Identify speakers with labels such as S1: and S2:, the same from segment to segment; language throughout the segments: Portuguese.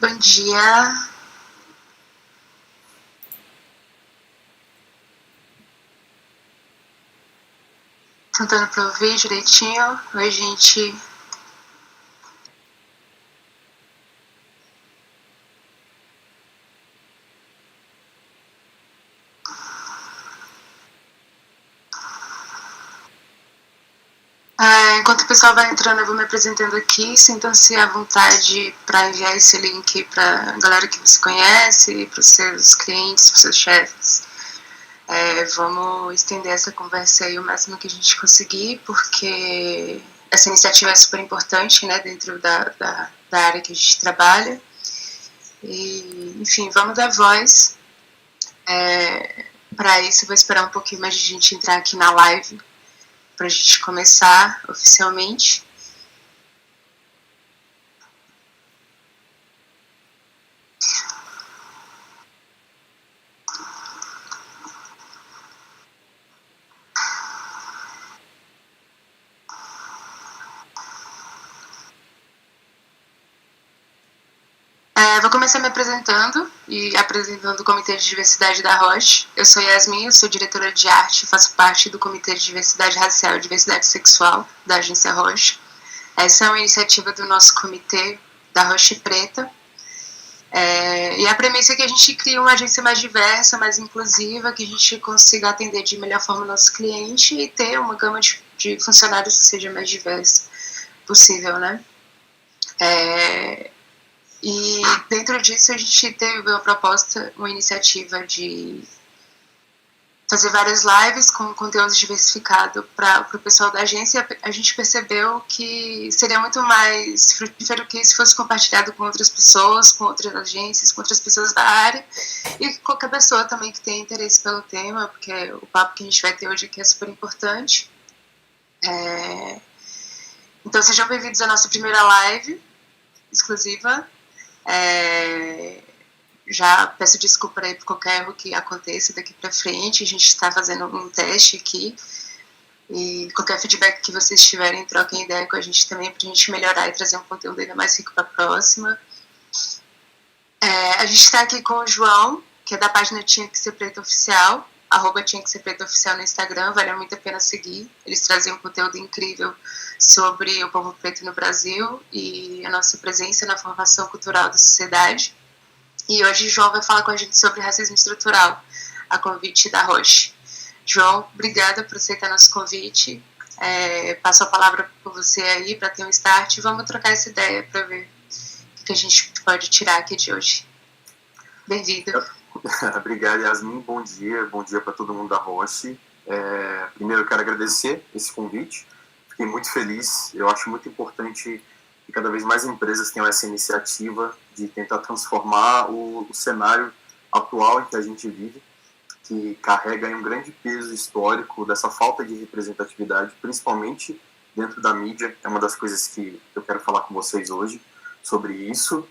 S1: Bom dia. Tentando para ouvir direitinho. Oi, gente. Enquanto o pessoal vai entrando, eu vou me apresentando aqui. Sintam-se à vontade para enviar esse link para a galera que você conhece, para os seus clientes, para os seus chefes. Vamos estender essa conversa aí o máximo que a gente conseguir, porque essa iniciativa é super importante, né, dentro da área que a gente trabalha. E, enfim, vamos dar voz. Para isso, vou esperar um pouquinho mais de gente entrar aqui na live, para a gente começar oficialmente. Vou começar me apresentando e apresentando o Comitê de Diversidade da Roche. Eu sou Yasmin, eu sou diretora de arte e faço parte do Comitê de Diversidade Racial e Diversidade Sexual da Agência Roche. Essa é uma iniciativa do nosso comitê da Roche Preta. E a premissa é que a gente crie uma agência mais diversa, mais inclusiva, que a gente consiga atender de melhor forma o nosso cliente e ter uma gama de funcionários que seja mais diversa possível, né? E dentro disso a gente teve uma proposta, uma iniciativa de fazer várias lives com conteúdo diversificado para o pessoal da agência. A gente percebeu que seria muito mais frutífero que isso fosse compartilhado com outras pessoas, com outras agências, com outras pessoas da área e qualquer pessoa também que tenha interesse pelo tema, porque o papo que a gente vai ter hoje aqui é super importante. Então sejam bem-vindos à nossa primeira live exclusiva. Já peço desculpa aí por qualquer erro que aconteça daqui para frente. A gente está fazendo um teste aqui e qualquer feedback que vocês tiverem, troquem ideia com a gente também para a gente melhorar e trazer um conteúdo ainda mais rico para a próxima. A gente está aqui com o João, que é da página Tinha Que Ser Preto Oficial, @Tinha Que Ser Preto Oficial no Instagram, vale muito a pena seguir. Eles trazem um conteúdo incrível sobre o povo preto no Brasil e a nossa presença na formação cultural da sociedade. E hoje o João vai falar com a gente sobre racismo estrutural, a convite da Roche. João, obrigada por aceitar nosso convite. Passo a palavra para você aí para ter um start e vamos trocar essa ideia para ver o que a gente pode tirar aqui de hoje. Bem-vindo.
S2: Obrigado, Yasmin. Bom dia para todo mundo da Roche. Primeiro eu quero agradecer esse convite. Fiquei muito feliz. Eu acho muito importante que cada vez mais empresas tenham essa iniciativa de tentar transformar o cenário atual em que a gente vive, que carrega um grande peso histórico dessa falta de representatividade, principalmente dentro da mídia. É uma das coisas que eu quero falar com vocês hoje sobre isso.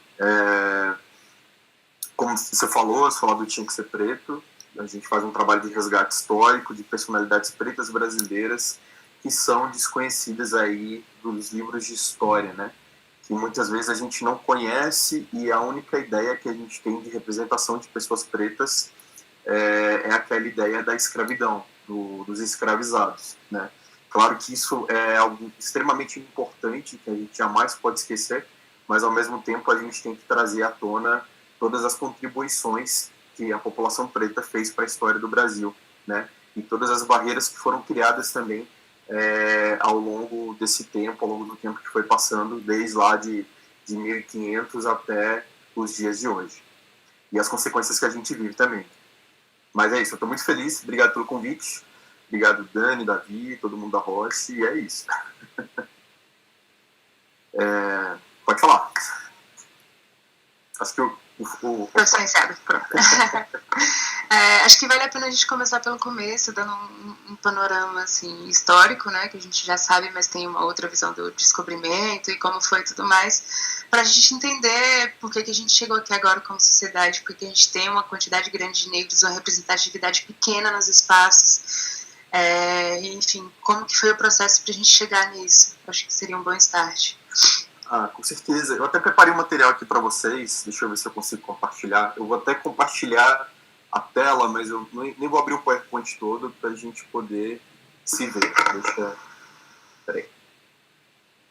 S2: Como você falou do Tinha Que Ser Preto, a gente faz um trabalho de resgate histórico de personalidades pretas brasileiras que são desconhecidas aí dos livros de história, né? Que muitas vezes a gente não conhece e a única ideia que a gente tem de representação de pessoas pretas é aquela ideia da escravidão, dos escravizados, né? Claro que isso é algo extremamente importante que a gente jamais pode esquecer, mas ao mesmo tempo a gente tem que trazer à tona todas as contribuições que a população preta fez para a história do Brasil, né? E todas as barreiras que foram criadas também ao longo desse tempo, ao longo do tempo que foi passando, desde lá de 1500 até os dias de hoje. E as consequências que a gente vive também. Mas é isso, eu estou muito feliz, obrigado pelo convite, obrigado Dani, Davi, todo mundo da Roche, e é isso. Pode falar. Acho que
S1: Professor Iniciado, pronto. Acho que vale a pena a gente começar pelo começo, dando um panorama assim, histórico, né, que a gente já sabe, mas tem uma outra visão do descobrimento e como foi e tudo mais, para a gente entender por que a gente chegou aqui agora como sociedade, porque a gente tem uma quantidade grande de negros, uma representatividade pequena nos espaços, enfim, como que foi o processo para a gente chegar nisso. Acho que seria um bom start.
S2: Com certeza. Eu até preparei um material aqui para vocês, deixa eu ver se eu consigo compartilhar. Eu vou até compartilhar a tela, mas eu nem vou abrir o PowerPoint todo para a gente poder se ver. Peraí.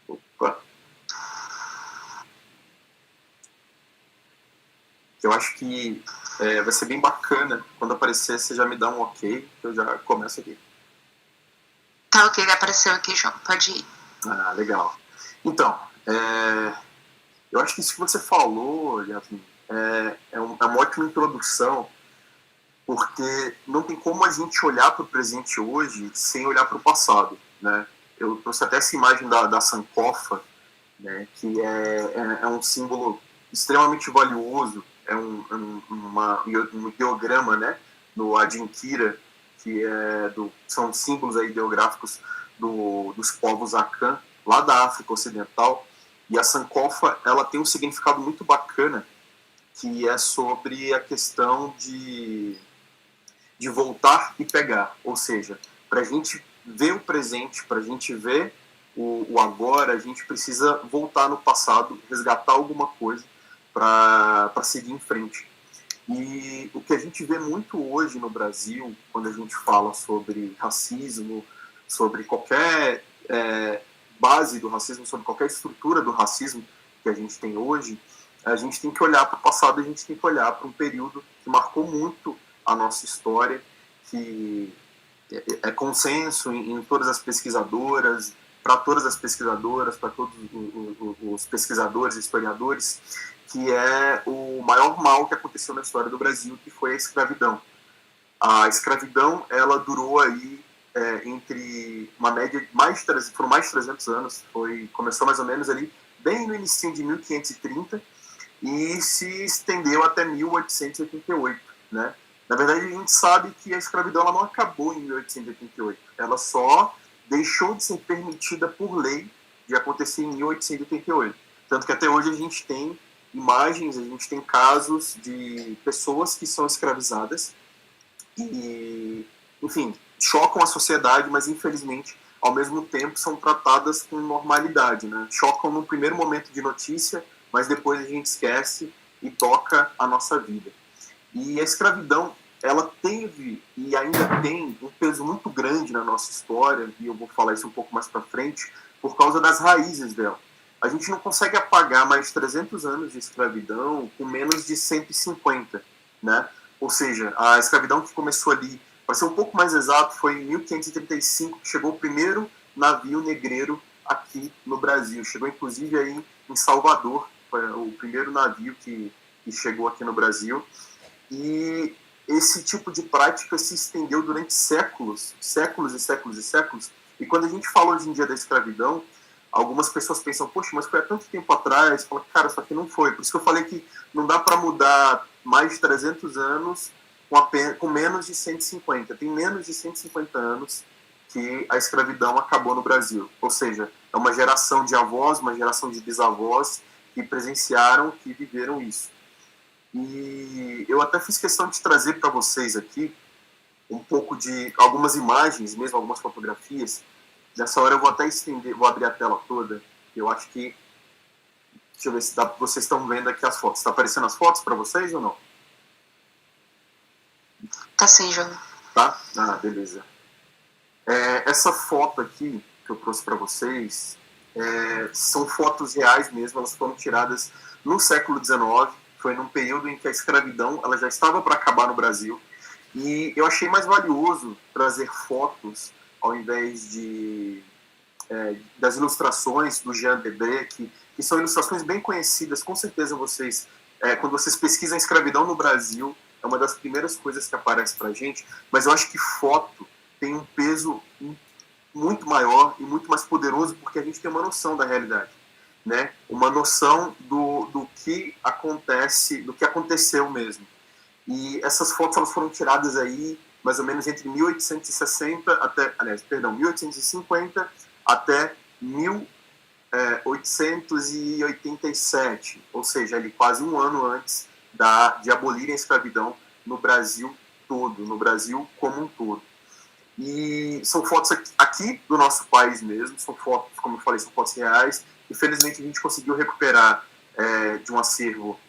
S2: Opa. Eu acho que vai ser bem bacana. Quando aparecer, você já me dá um ok, que eu já começo aqui.
S1: Tá ok, apareceu aqui, João. Pode ir.
S2: Legal. Então, eu acho que isso que você falou, Yasmin, é uma ótima introdução, porque não tem como a gente olhar para o presente hoje sem olhar para o passado, né? Eu trouxe até essa imagem da sankofa, né, que é um símbolo extremamente valioso, um ideograma, né, no Adinkira, que são símbolos aí ideográficos dos povos Akan, lá da África Ocidental, e a sankofa, ela tem um significado muito bacana, que é sobre a questão de voltar e pegar, ou seja, para a gente ver o presente, para a gente ver o agora, a gente precisa voltar no passado, resgatar alguma coisa para seguir em frente. E o que a gente vê muito hoje no Brasil, quando a gente fala sobre racismo, sobre qualquer base do racismo, sobre qualquer estrutura do racismo que a gente tem hoje, a gente tem que olhar para o passado, a gente tem que olhar para um período que marcou muito a nossa história, que é consenso em todas as pesquisadoras, para todas as pesquisadoras, para todos os pesquisadores e historiadores, que é o maior mal que aconteceu na história do Brasil, que foi a escravidão. A escravidão, ela durou aí entre uma média foram mais de 300 anos, começou mais ou menos ali bem no início de 1530 e se estendeu até 1888, né? Na verdade, a gente sabe que a escravidão ela não acabou em 1888. Ela só deixou de ser permitida por lei de acontecer em 1888. Tanto que até hoje a gente tem imagens, a gente tem casos de pessoas que são escravizadas e, enfim, chocam a sociedade, mas infelizmente, ao mesmo tempo, são tratadas com normalidade, né? Chocam no primeiro momento de notícia, mas depois a gente esquece e toca a nossa vida. E a escravidão, ela teve e ainda tem um peso muito grande na nossa história, e eu vou falar isso um pouco mais para frente, por causa das raízes dela. A gente não consegue apagar mais de 300 anos de escravidão com menos de 150, né? Ou seja, a escravidão que começou ali, para ser um pouco mais exato, foi em 1535 que chegou o primeiro navio negreiro aqui no Brasil. Chegou inclusive aí em Salvador, foi o primeiro navio que chegou aqui no Brasil. E esse tipo de prática se estendeu durante séculos, séculos e séculos e séculos. E quando a gente fala hoje em dia da escravidão, algumas pessoas pensam, poxa, mas foi há tanto tempo atrás. Fala, cara, só que não foi. Por isso que eu falei que não dá para mudar mais de 300 anos com menos de 150. Tem menos de 150 anos que a escravidão acabou no Brasil. Ou seja, é uma geração de avós, uma geração de bisavós que presenciaram, que viveram isso. E eu até fiz questão de trazer para vocês aqui um pouco de algumas imagens, mesmo algumas fotografias. Nessa hora eu vou até estender, vou abrir a tela toda. Eu acho que, deixa eu ver se vocês estão vendo aqui as fotos. Está aparecendo as fotos para vocês ou não?
S1: Tá sim, João.
S2: Tá? Beleza. Essa foto aqui que eu trouxe para vocês são fotos reais mesmo. Elas foram tiradas no século XIX. Foi num período em que a escravidão ela já estava para acabar no Brasil. E eu achei mais valioso trazer fotos ao invés das ilustrações do Jean Debré, que são ilustrações bem conhecidas. Com certeza vocês, quando vocês pesquisam escravidão no Brasil, é uma das primeiras coisas que aparece para a gente. Mas eu acho que foto tem um peso muito maior e muito mais poderoso, porque a gente tem uma noção da realidade, né? Uma noção do que acontece, do que aconteceu mesmo. E essas fotos elas foram tiradas aí mais ou menos entre 1860 até, aliás, perdão, 1850 até 1887, ou seja, ali quase um ano antes de abolirem a escravidão no Brasil todo, no Brasil como um todo. E são fotos aqui do nosso país mesmo, são fotos, como eu falei, são fotos reais. Infelizmente a gente conseguiu recuperar de um acervo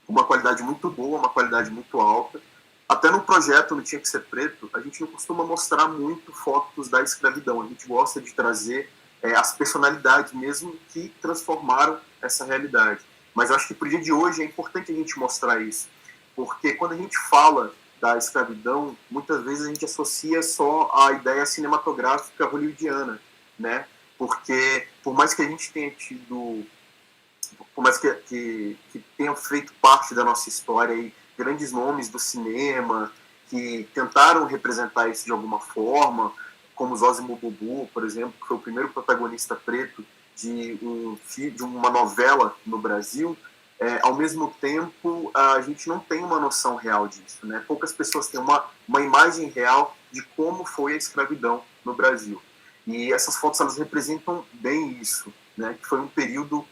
S2: uma qualidade muito boa, uma qualidade muito alta. Até no projeto, no Tinha Que Ser Preto, a gente não costuma mostrar muito fotos da escravidão. A gente gosta de trazer as personalidades mesmo que transformaram essa realidade. Mas eu acho que para o dia de hoje é importante a gente mostrar isso. Porque quando a gente fala da escravidão, muitas vezes a gente associa só a ideia cinematográfica hollywoodiana, né? Porque por mais que a gente tenha tido, por mais que tenham feito parte da nossa história aí, grandes nomes do cinema que tentaram representar isso de alguma forma, como Zósimo Bubu, por exemplo, que foi o primeiro protagonista preto de uma novela no Brasil, ao mesmo tempo a gente não tem uma noção real disso, né? Poucas pessoas têm uma imagem real de como foi a escravidão no Brasil. E essas fotos elas representam bem isso, né? Que foi um período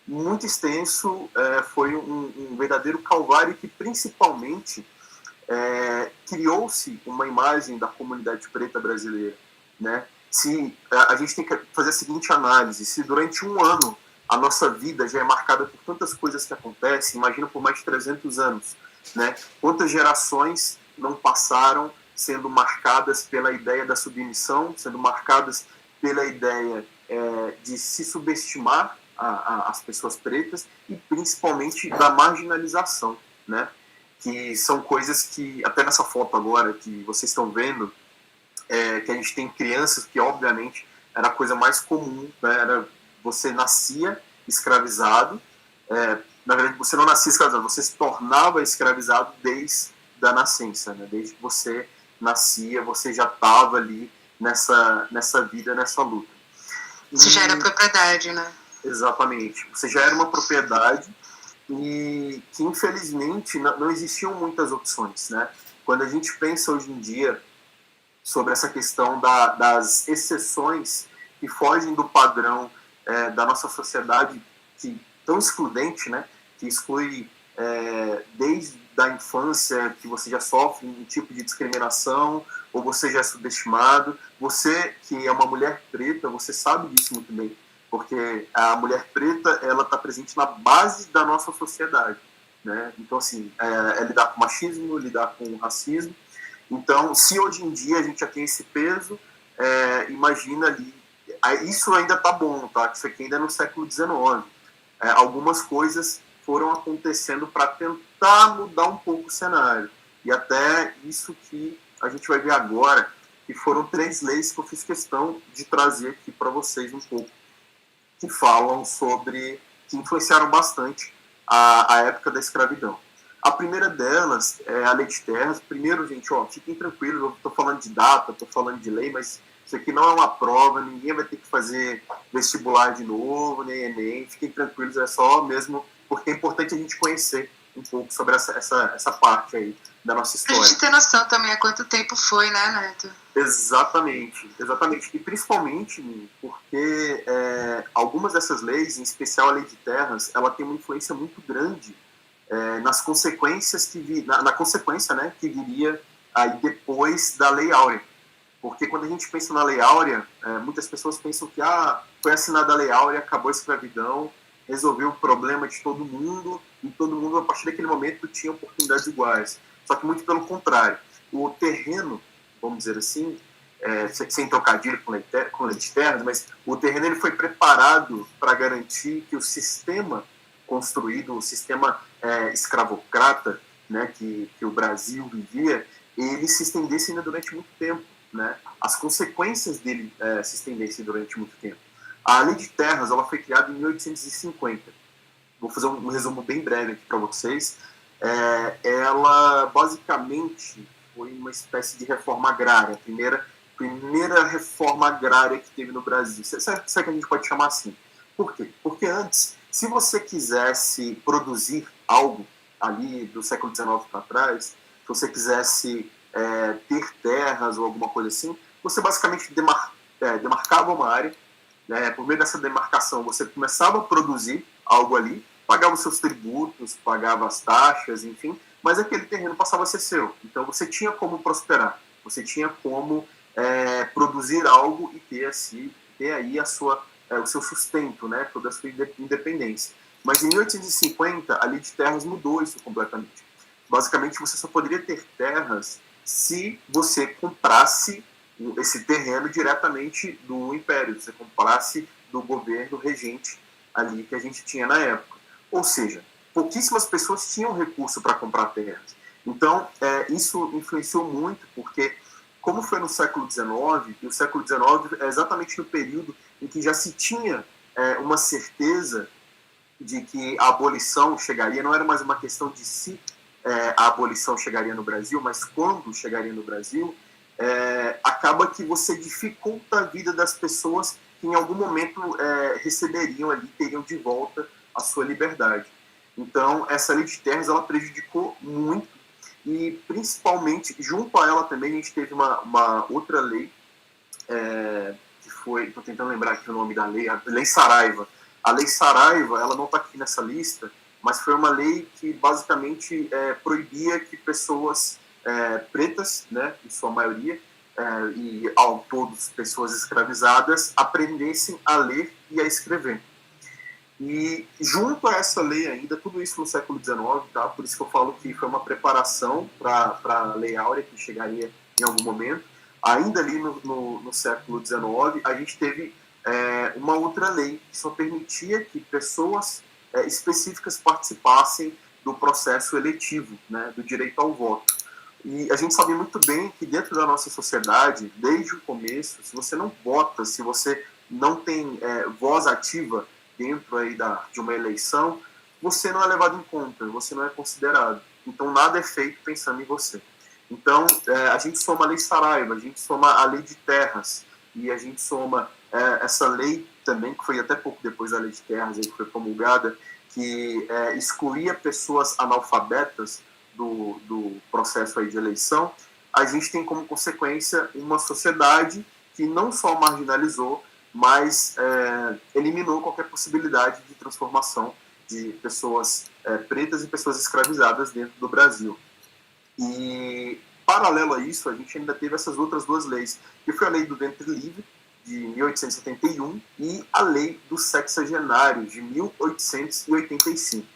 S2: muito extenso, foi um verdadeiro calvário que principalmente criou-se uma imagem da comunidade preta brasileira, né? Se a gente tem que fazer a seguinte análise: se durante um ano a nossa vida já é marcada por tantas coisas que acontecem, imagina por mais de 300 anos, né? Quantas gerações não passaram sendo marcadas pela ideia da submissão, sendo marcadas pela ideia de se subestimar as pessoas pretas e principalmente da marginalização, né? Que são coisas que, até nessa foto agora que vocês estão vendo, que a gente tem crianças que, obviamente, era a coisa mais comum, né? Era, você nascia escravizado, na verdade, você não nascia escravizado, você se tornava escravizado desde a nascença, né? Desde que você nascia, você já estava ali nessa vida, nessa luta.
S1: Isso já era propriedade, né?
S2: Exatamente. Você já era uma propriedade e que, infelizmente, não existiam muitas opções, né? Quando a gente pensa hoje em dia sobre essa questão das exceções que fogem do padrão da nossa sociedade, que tão excludente, né? Que exclui desde a infância, que você já sofre um tipo de discriminação ou você já é subestimado. Você, que é uma mulher preta, você sabe disso muito bem, porque a mulher preta ela está presente na base da nossa sociedade, né? Então, assim, lidar com machismo, lidar com racismo. Então, se hoje em dia a gente já tem esse peso, imagina ali, isso ainda está bom, tá? Isso aqui ainda é no século XIX. Algumas coisas foram acontecendo para tentar mudar um pouco o cenário. E até isso que a gente vai ver agora, que foram 3 leis que eu fiz questão de trazer aqui para vocês um pouco, que falam sobre, que influenciaram bastante a época da escravidão. A primeira delas é a Lei de Terras. Primeiro, gente, fiquem tranquilos, eu estou falando de data, estou falando de lei, mas isso aqui não é uma prova, ninguém vai ter que fazer vestibular de novo, nem Enem, fiquem tranquilos, é só mesmo porque é importante a gente conhecer um pouco sobre essa parte aí da nossa história.
S1: A gente ter noção também há quanto tempo foi, né, Neto?
S2: Exatamente, exatamente. E principalmente porque algumas dessas leis, em especial a Lei de Terras, ela tem uma influência muito grande nas consequências na consequência, né, que viria aí depois da Lei Áurea. Porque quando a gente pensa na Lei Áurea, muitas pessoas pensam que foi assinada a Lei Áurea, acabou a escravidão, resolveu o problema de todo mundo, e todo mundo, a partir daquele momento, tinha oportunidades iguais. Só que muito pelo contrário. O terreno, vamos dizer assim, sem trocadilho com lei de terras, mas o terreno ele foi preparado para garantir que o sistema construído, o sistema escravocrata, né, que o Brasil vivia, ele se estendesse ainda durante muito tempo, né? As consequências dele se estendessem durante muito tempo. A Lei de Terras ela foi criada em 1850. Vou fazer um resumo bem breve aqui para vocês. Ela basicamente foi uma espécie de reforma agrária, a primeira reforma agrária que teve no Brasil. Será que a gente pode chamar assim? Por quê? Porque antes, se você quisesse produzir algo ali do século XIX para trás, se você quisesse ter terras ou alguma coisa assim, você basicamente demarcava uma área, né? Por meio dessa demarcação você começava a produzir algo ali, pagava os seus tributos, pagava as taxas, enfim, mas aquele terreno passava a ser seu. Então você tinha como prosperar, você tinha como produzir algo e ter aí o seu sustento, né? Toda a sua independência. Mas em 1850, a lei de terras mudou isso completamente. Basicamente, você só poderia ter terras se você comprasse esse terreno diretamente do Império, se você comprasse do governo regente ali que a gente tinha na época. Ou seja, pouquíssimas pessoas tinham recurso para comprar terras. Então, isso influenciou muito, porque como foi no século XIX, e o século XIX é exatamente no período em que já se tinha uma certeza de que a abolição chegaria, não era mais uma questão de se a abolição chegaria no Brasil, mas quando chegaria no Brasil, acaba que você dificulta a vida das pessoas que em algum momento receberiam ali, teriam de volta a sua liberdade. Então, essa lei de terras, ela prejudicou muito, e principalmente, junto a ela também, a gente teve uma outra lei, que foi, estou tentando lembrar aqui o nome da lei, a Lei Saraiva. A Lei Saraiva, ela não está aqui nessa lista, mas foi uma lei que basicamente proibia que pessoas pretas, né, em sua maioria, e ao todos pessoas escravizadas, aprendessem a ler e a escrever. E junto a essa lei ainda, tudo isso no século XIX, tá? Por isso que eu falo que foi uma preparação para a Lei Áurea, que chegaria em algum momento. Ainda ali no século XIX, a gente teve uma outra lei que só permitia que pessoas específicas participassem do processo eletivo, né, do direito ao voto. E a gente sabe muito bem que dentro da nossa sociedade, desde o começo, se você não vota, se você não tem voz ativa dentro aí de uma eleição, você não é levado em conta, você não é considerado. Então nada é feito pensando em você. Então a gente soma a Lei Saraiva, a gente soma a Lei de Terras, e a gente soma essa lei também, que foi até pouco depois da Lei de Terras, aí, que foi promulgada, que excluía pessoas analfabetas do processo aí de eleição. A gente tem como consequência uma sociedade que não só marginalizou, mas eliminou qualquer possibilidade de transformação de pessoas pretas e pessoas escravizadas dentro do Brasil. E, paralelo a isso, a gente ainda teve essas outras duas leis, que foi a Lei do Ventre Livre, de 1871, e a Lei do Sexagenário, de 1885.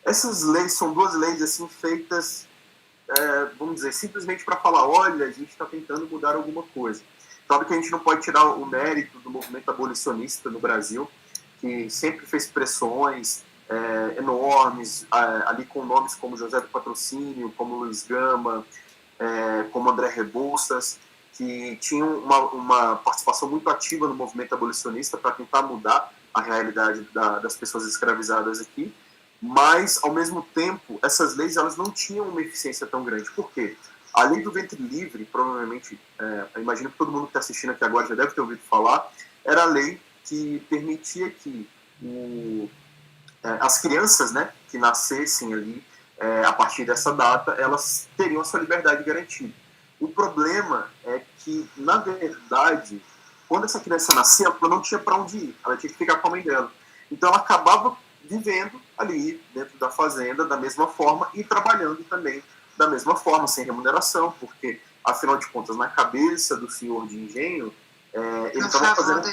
S2: Essas leis são duas leis assim feitas, vamos dizer, simplesmente para falar, olha, a gente está tentando mudar alguma coisa. Claro que a gente não pode tirar o mérito do movimento abolicionista no Brasil, que sempre fez pressões enormes, ali com nomes como José do Patrocínio, como Luiz Gama, como André Rebouças, que tinham uma participação muito ativa no movimento abolicionista para tentar mudar a realidade das pessoas escravizadas aqui, mas, ao mesmo tempo, essas leis elas não tinham uma eficiência tão grande. Por quê? A Lei do Ventre Livre, provavelmente, imagino que todo mundo que está assistindo aqui agora já deve ter ouvido falar, era a lei que permitia que as crianças, né, que nascessem ali a partir dessa data, elas teriam a sua liberdade garantida. O problema é que, na verdade, quando essa criança nascia, ela não tinha para onde ir, ela tinha que ficar com a mãe dela. Então, ela acabava vivendo ali dentro da fazenda da mesma forma e trabalhando também da mesma forma, sem remuneração, porque, afinal de contas, na cabeça do senhor de engenho, ele estava fazendo...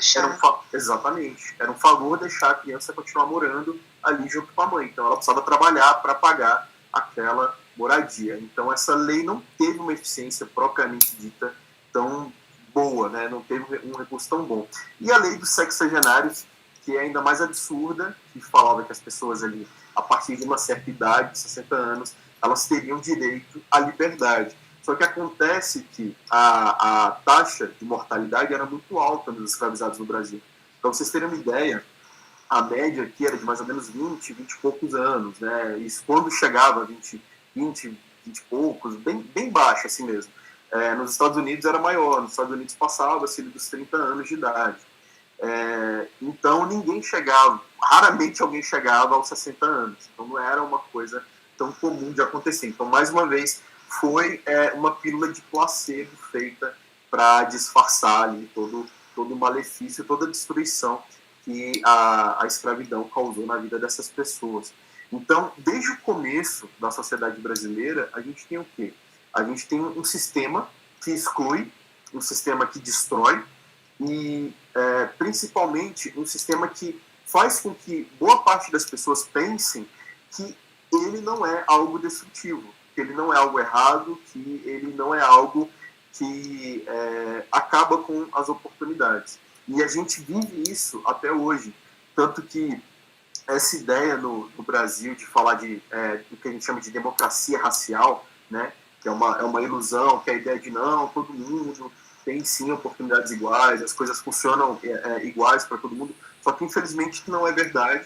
S2: Exatamente. Era um favor deixar a criança continuar morando ali junto com a mãe. Então, ela precisava trabalhar para pagar aquela moradia. Então, essa lei não teve uma eficiência propriamente dita tão boa, né? Não teve um recurso tão bom. E a lei dos sexagenários, que é ainda mais absurda, que falava que as pessoas ali, a partir de uma certa idade, 60 anos, elas teriam direito à liberdade. Só que acontece que a taxa de mortalidade era muito alta nos escravizados no Brasil. Para vocês terem uma ideia, a média aqui era de mais ou menos 20 e poucos anos, né? Isso quando chegava a 20 e poucos, bem baixo assim mesmo. Nos Estados Unidos era maior, nos Estados Unidos passava-se dos 30 anos de idade. Então ninguém chegava, raramente alguém chegava aos 60 anos. Então não era uma coisa tão comum de acontecer. Então, mais uma vez, foi uma pílula de placebo feita para disfarçar ali todo o malefício, toda a destruição que a escravidão causou na vida dessas pessoas. Então, desde o começo da sociedade brasileira, a gente tem o quê? A gente tem um sistema que exclui, um sistema que destrói e, principalmente, um sistema que faz com que boa parte das pessoas pensem que ele não é algo destrutivo, que ele não é algo errado, que ele não é algo que acaba com as oportunidades. E a gente vive isso até hoje. Tanto que essa ideia no Brasil de falar do que a gente chama de democracia racial, né, que é uma ilusão, que é a ideia de não, todo mundo tem sim oportunidades iguais, as coisas funcionam iguais para todo mundo, só que infelizmente não é verdade.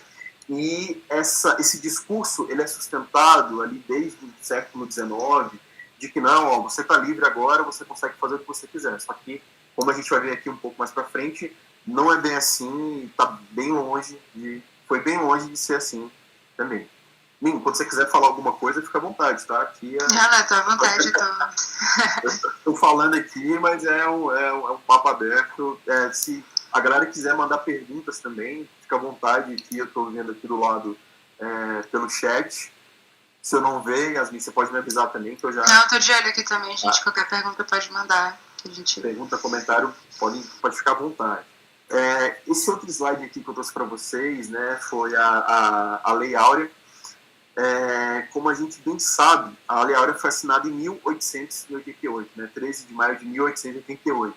S2: E esse discurso ele é sustentado ali desde o século XIX, de que não, ó, você está livre agora, você consegue fazer o que você quiser. Só que, como a gente vai ver aqui um pouco mais para frente, não é bem assim, está bem longe, foi bem longe de ser assim também. Minho, quando você quiser falar alguma coisa, fica à vontade, tá? Aqui
S1: não, tô à vontade,
S2: Estou falando aqui, mas é um papo aberto. Se a galera quiser mandar perguntas também, fica à vontade, que eu estou vendo aqui do lado pelo chat. Se eu não ver, Yasmin, você pode me avisar também, que eu já...
S1: Não, tô de olho aqui também, gente. Qualquer pergunta pode mandar. Que a gente...
S2: Pergunta, comentário, pode ficar à vontade. Esse outro slide aqui que eu trouxe para vocês, né, foi a Lei Áurea. Como a gente bem sabe, a Lei Áurea foi assinada em 1888, né, 13 de maio de 1888.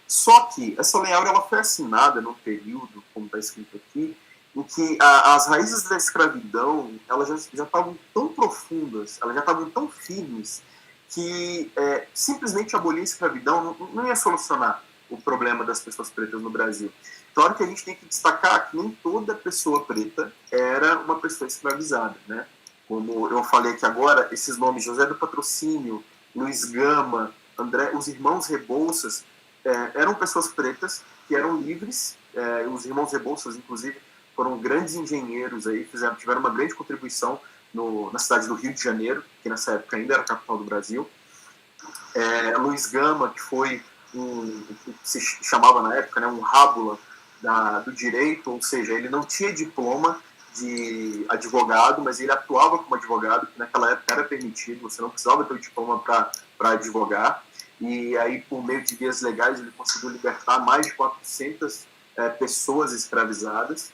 S2: Só que essa Lei Áurea ela foi assinada num período, como está escrito aqui, em que as raízes da escravidão elas já estavam tão profundas, elas já estavam tão firmes, que simplesmente abolir a escravidão não ia solucionar o problema das pessoas pretas no Brasil. Claro que a gente tem que destacar que nem toda pessoa preta era uma pessoa escravizada, né? Como eu falei aqui agora, esses nomes, José do Patrocínio, Luiz Gama, André, os irmãos Rebouças, eram pessoas pretas que eram livres. Os irmãos Rebouças, inclusive, foram grandes engenheiros aí, tiveram uma grande contribuição na cidade do Rio de Janeiro, que nessa época ainda era a capital do Brasil. Luiz Gama, que foi o que se chamava na época, né, um rábula do direito, ou seja, ele não tinha diploma de advogado, mas ele atuava como advogado, que naquela época era permitido, você não precisava ter o diploma para advogar, e aí por meio de vias legais ele conseguiu libertar mais de 400 pessoas escravizadas.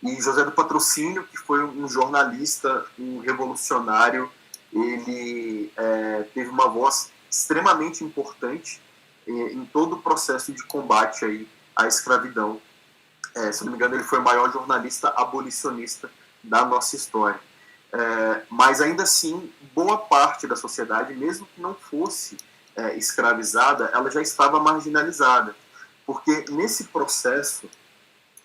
S2: E José do Patrocínio, que foi um jornalista, um revolucionário, ele teve uma voz extremamente importante em todo o processo de combate aí à escravidão. Se não me engano, ele foi o maior jornalista abolicionista da nossa história. Mas ainda assim, boa parte da sociedade, mesmo que não fosse escravizada, ela já estava marginalizada. Porque nesse processo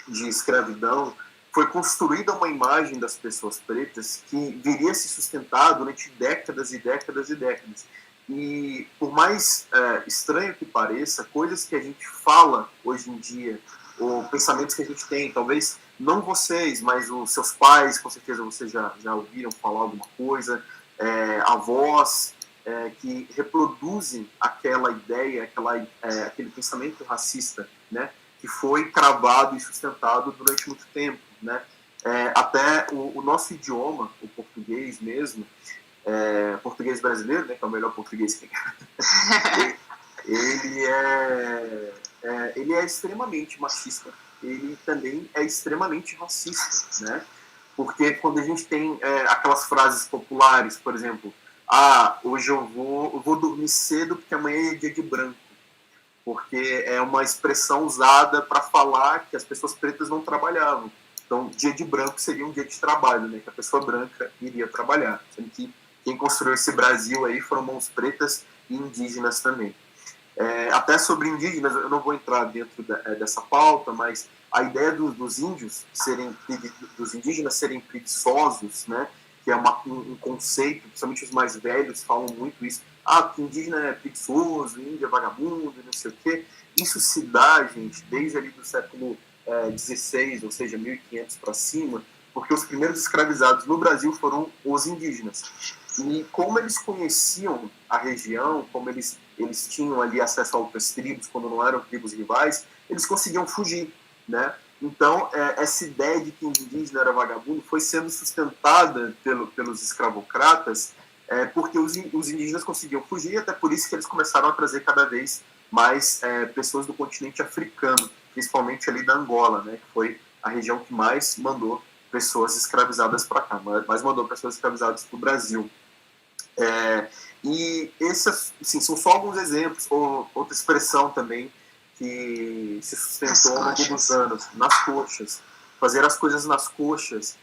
S2: de escravidão, foi construída uma imagem das pessoas pretas que viria a se sustentar durante décadas e décadas e décadas. E por mais estranho que pareça, coisas que a gente fala hoje em dia, ou pensamentos que a gente tem, talvez não vocês, mas os seus pais, com certeza vocês já ouviram falar alguma coisa, avós que reproduzem aquela ideia, aquele pensamento racista, né, que foi cravado e sustentado durante muito tempo, né? Até o nosso idioma, o português mesmo, português brasileiro, né, que é o melhor português que ele é extremamente machista, ele também é extremamente racista, né? Porque quando a gente tem aquelas frases populares, por exemplo, hoje eu vou dormir cedo porque amanhã é dia de branco, porque é uma expressão usada para falar que as pessoas pretas não trabalhavam. Então, dia de branco seria um dia de trabalho, né, que a pessoa branca iria trabalhar. Sendo que quem construiu esse Brasil aí foram mãos pretas e indígenas também. Até sobre indígenas, eu não vou entrar dentro dessa pauta, mas a ideia dos indígenas serem preguiçosos, né, que é um conceito, principalmente os mais velhos falam muito isso, porque indígena é preguiçoso, índio é vagabundo, não sei o quê. Isso se dá, gente, desde ali do século XVI, ou seja, 1500 para cima, porque os primeiros escravizados no Brasil foram os indígenas. E como eles conheciam a região, como eles tinham ali acesso a outras tribos, quando não eram tribos rivais, eles conseguiam fugir, né? Então, essa ideia de que o indígena era vagabundo foi sendo sustentada pelos escravocratas, porque os indígenas conseguiam fugir, até por isso que eles começaram a trazer cada vez mais pessoas do continente africano, principalmente ali da Angola, né, que foi a região que mais mandou pessoas escravizadas para cá, mais mandou pessoas escravizadas para o Brasil. E esses, assim, são só alguns exemplos, ou outra expressão também que se sustentou ao longo dos anos, nas coxas. Fazer as coisas nas coxas,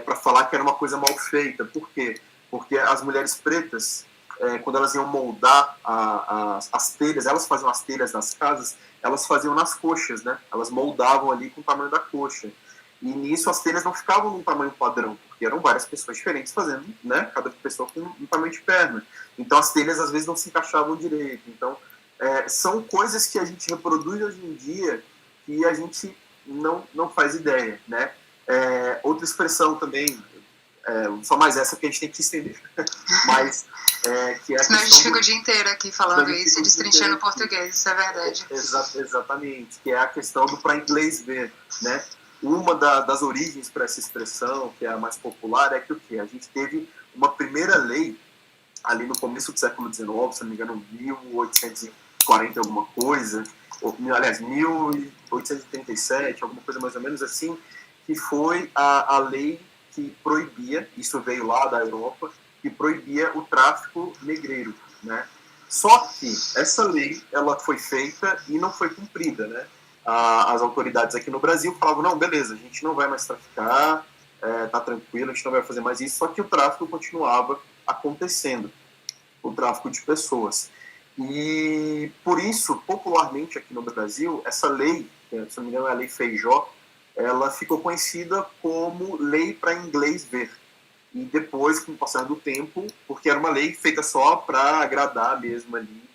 S2: para falar que era uma coisa mal feita. Por quê? Porque as mulheres pretas, quando elas iam moldar as telhas, elas faziam as telhas das casas, elas faziam nas coxas, né? Elas moldavam ali com o tamanho da coxa. E nisso as telhas não ficavam num tamanho padrão, porque eram várias pessoas diferentes fazendo, né? Cada pessoa com um tamanho de perna. Então as telhas às vezes não se encaixavam direito. Então são coisas que a gente reproduz hoje em dia que a gente não faz ideia, né? Outra expressão também, só mais essa que a gente tem que estender, mas que é a
S1: Senão a gente fica o dia inteiro aqui falando isso e destrinchando português, isso é verdade.
S2: Exatamente, que é a questão do para inglês ver, né? Uma das origens para essa expressão, que é a mais popular, é que o quê? A gente teve uma primeira lei ali no começo do século XIX, se não me engano, 1840 alguma coisa, ou, aliás, 1837, alguma coisa mais ou menos assim, que foi a lei que proibia, isso veio lá da Europa, que proibia o tráfico negreiro, né? Só que essa lei, ela foi feita e não foi cumprida, né? As autoridades aqui no Brasil falavam, não, beleza, a gente não vai mais traficar, tá tranquilo, a gente não vai fazer mais isso, só que o tráfico continuava acontecendo, o tráfico de pessoas. E por isso, popularmente aqui no Brasil, essa lei, que, se não me engano é a Lei Feijó, ela ficou conhecida como Lei para Inglês Ver. E depois, com o passar do tempo, porque era uma lei feita só para agradar mesmo ali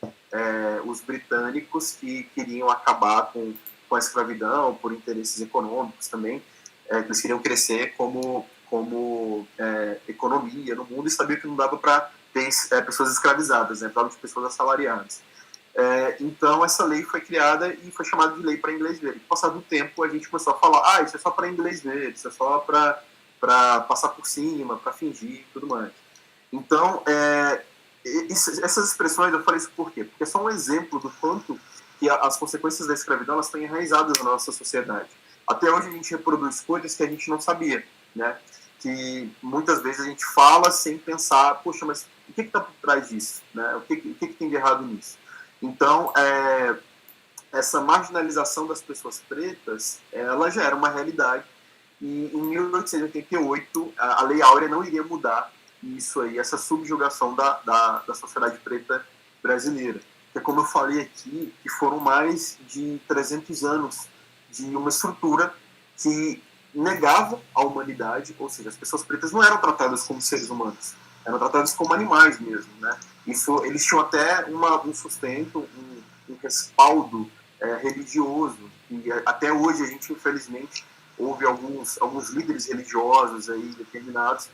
S2: os britânicos que queriam acabar com a escravidão, por interesses econômicos também, que eles queriam crescer como economia no mundo e sabiam que não dava para ter pessoas escravizadas, né, precisava de pessoas assalariadas. Então essa lei foi criada e foi chamada de Lei para Inglês Ver. E, com o passar do tempo, a gente começou a falar, isso é só para inglês ver, isso é só para passar por cima, para fingir e tudo mais. Então, essas expressões, eu falei isso por quê? Porque é só um exemplo do quanto que as consequências da escravidão elas estão enraizadas na nossa sociedade. Até hoje a gente reproduz coisas que a gente não sabia, né? Que muitas vezes a gente fala sem pensar, poxa, mas o que está por trás disso? Né? O que tem de errado nisso? Então, essa marginalização das pessoas pretas, ela já era uma realidade. E em 1888, a Lei Áurea não iria mudar isso aí, essa subjugação da sociedade preta brasileira. Que, como eu falei aqui, que foram mais de 300 anos de uma estrutura que negava a humanidade, ou seja, as pessoas pretas não eram tratadas como seres humanos, eram tratadas como animais mesmo, né? Isso, eles tinham até um sustento, um respaldo religioso, e até hoje a gente, infelizmente, houve alguns líderes religiosos aí determinados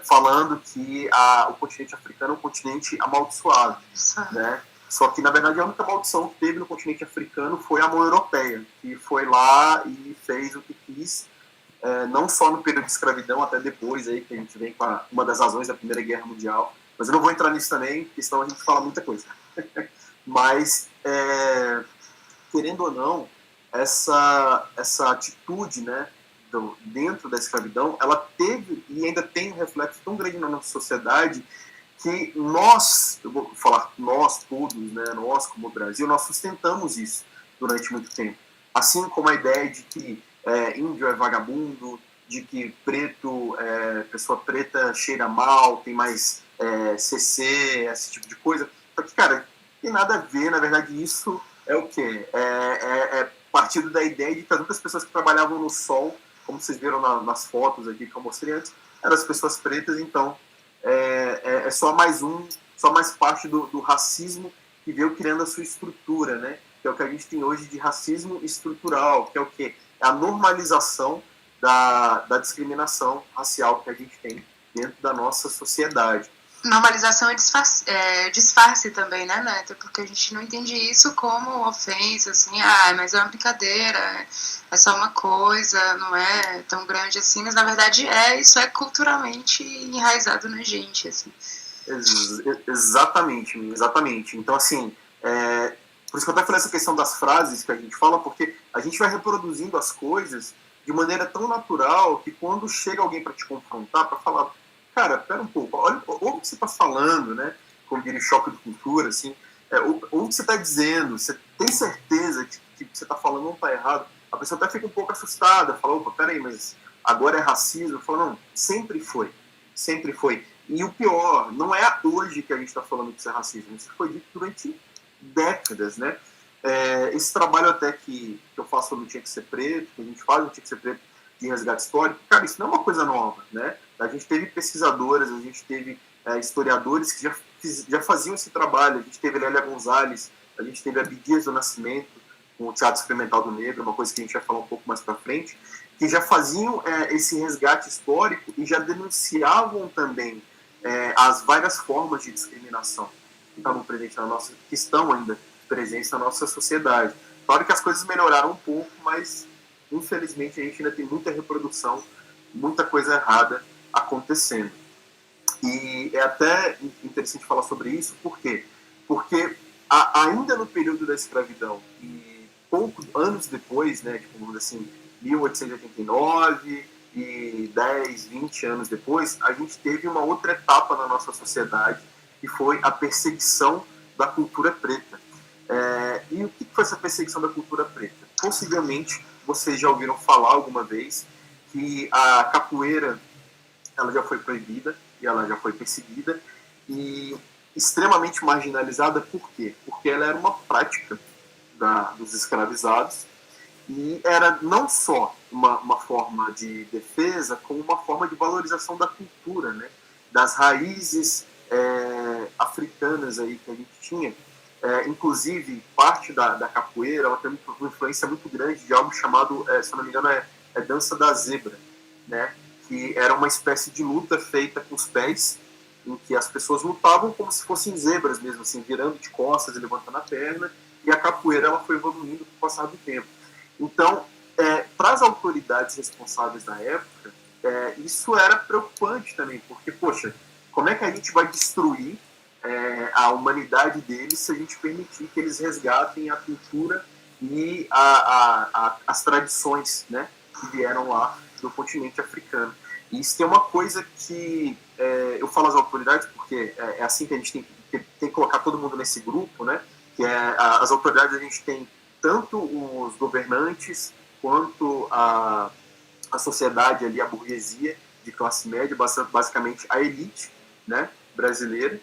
S2: falando que o continente africano é um continente amaldiçoado, né? Só que, na verdade, a única maldição que teve no continente africano foi a mão europeia, que foi lá e fez o que quis, não só no período de escravidão, até depois, aí, que a gente vem com uma das razões da Primeira Guerra Mundial. Mas eu não vou entrar nisso também, porque senão a gente fala muita coisa. Mas, querendo ou não, essa atitude, né, dentro da escravidão, ela teve e ainda tem um reflexo tão grande na nossa sociedade que nós, eu vou falar nós todos, né, nós como Brasil, nós sustentamos isso durante muito tempo. Assim como a ideia de que índio é vagabundo, de que preto, pessoa preta cheira mal, tem mais CC, esse tipo de coisa. Só que, cara, tem nada a ver, na verdade, isso é o quê? Partindo da ideia de que as outras pessoas que trabalhavam no sol, como vocês viram nas fotos aqui que eu mostrei antes, eram as pessoas pretas, então só mais parte do racismo que veio criando a sua estrutura, né? Que é o que a gente tem hoje de racismo estrutural, que é o quê? É a normalização da discriminação racial que a gente tem dentro da nossa sociedade.
S1: Normalização é disfarce também, né, Neto? Porque a gente não entende isso como ofensa, assim, mas é uma brincadeira, é só uma coisa, não é tão grande assim, mas na verdade isso é culturalmente enraizado na gente, assim.
S2: Exatamente. Então, assim, por isso que eu até falei essa questão das frases que a gente fala, porque a gente vai reproduzindo as coisas de maneira tão natural que quando chega alguém para te confrontar, para falar, cara, pera um pouco, olha o que você está falando, né? Como diria choque de cultura, assim, o que você está dizendo, você tem certeza que o que você está falando não está errado? A pessoa até fica um pouco assustada, fala, opa, peraí, mas agora é racismo? Eu falo, não, sempre foi. E o pior, não é hoje que a gente está falando que isso é racismo, isso foi dito durante décadas, né? Esse trabalho até que eu faço no Tinha Que Ser Preto, que a gente faz no Tinha Que Ser Preto de resgate histórico, cara, isso não é uma coisa nova, né? A gente teve pesquisadoras, a gente teve historiadores que já faziam esse trabalho, a gente teve Lélia Gonzalez, a gente teve Abdias do Nascimento, com o Teatro Experimental do Negro, uma coisa que a gente vai falar um pouco mais para frente, que já faziam esse resgate histórico e já denunciavam também as várias formas de discriminação que estavam presentes na nossa, que estão ainda presentes na nossa sociedade. Claro que as coisas melhoraram um pouco, mas infelizmente a gente ainda tem muita reprodução, muita coisa errada acontecendo. E é até interessante falar sobre isso, por quê? Porque ainda no período da escravidão e poucos anos depois, né, tipo, vamos dizer assim, 1889 e 10, 20 anos depois, a gente teve uma outra etapa na nossa sociedade, que foi a perseguição da cultura preta. E o que foi essa perseguição da cultura preta? Possivelmente vocês já ouviram falar alguma vez que a capoeira ela já foi proibida e ela já foi perseguida e extremamente marginalizada. Por quê? Porque ela era uma prática dos escravizados e era não só uma forma de defesa, como uma forma de valorização da cultura, né? Das raízes africanas aí que a gente tinha. Inclusive, parte da capoeira ela tem uma influência muito grande de algo chamado, se eu não me engano, dança da zebra, né? Que era uma espécie de luta feita com os pés, em que as pessoas lutavam como se fossem zebras mesmo, assim, virando de costas e levantando a perna, e a capoeira ela foi evoluindo com o passar do tempo. Então, para as autoridades responsáveis da época, isso era preocupante também, porque, poxa, como é que a gente vai destruir a humanidade deles se a gente permitir que eles resgatem a cultura e as tradições, né, que vieram lá do continente africano. E isso tem uma coisa que eu falo às autoridades porque é assim que a gente tem que colocar todo mundo nesse grupo, né, que as autoridades a gente tem tanto os governantes quanto a sociedade ali, a burguesia de classe média, basicamente a elite, né, brasileira,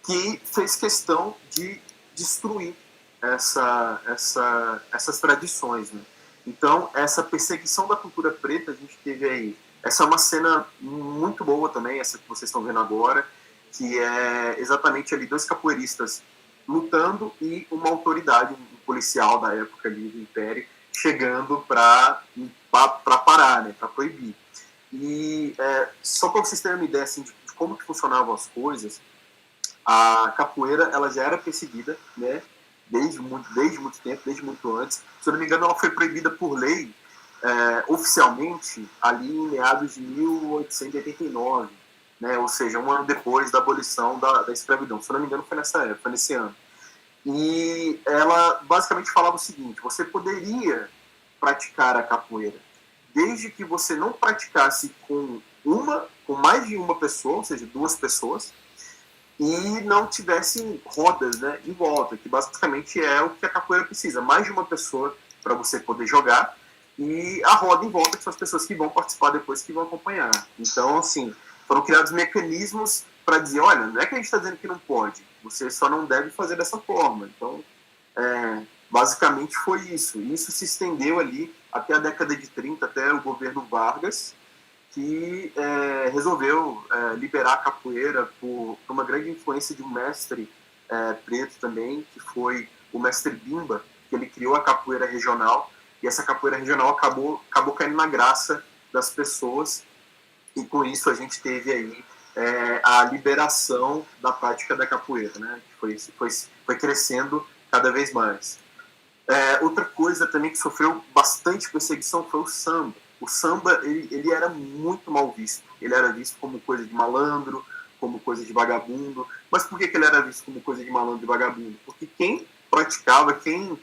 S2: que fez questão de destruir essas tradições, né? Então, essa perseguição da cultura preta, a gente teve aí. Essa é uma cena muito boa também, essa que vocês estão vendo agora, que é exatamente ali dois capoeiristas lutando e uma autoridade, um policial da época ali do Império, chegando para parar, né, para proibir. E só para vocês terem uma ideia assim, de como que funcionavam as coisas, a capoeira ela já era perseguida, né, desde muito tempo, desde muito antes. Se eu não me engano, ela foi proibida por lei oficialmente ali em meados de 1889, né, ou seja, um ano depois da abolição da escravidão. Se eu não me engano, foi nessa época, foi nesse ano. E ela basicamente falava o seguinte: você poderia praticar a capoeira desde que você não praticasse com mais de uma pessoa, ou seja, duas pessoas, e não tivessem rodas, né, em volta, que basicamente é o que a capoeira precisa, mais de uma pessoa para você poder jogar e a roda em volta, que são as pessoas que vão participar depois, que vão acompanhar. Então, assim, foram criados mecanismos para dizer, olha, não é que a gente está dizendo que não pode, você só não deve fazer dessa forma. Então, basicamente foi isso. E isso se estendeu ali até a década de 30, até o governo Vargas, que resolveu liberar a capoeira por uma grande influência de um mestre preto também, que foi o mestre Bimba, que ele criou a capoeira regional, e essa capoeira regional acabou caindo na graça das pessoas, e com isso a gente teve aí a liberação da prática da capoeira, né? Foi crescendo cada vez mais. Outra coisa também que sofreu bastante perseguição foi o samba. O samba ele era muito mal visto. Ele era visto como coisa de malandro, como coisa de vagabundo. Mas por que ele era visto como coisa de malandro e vagabundo? Porque quem praticava, quem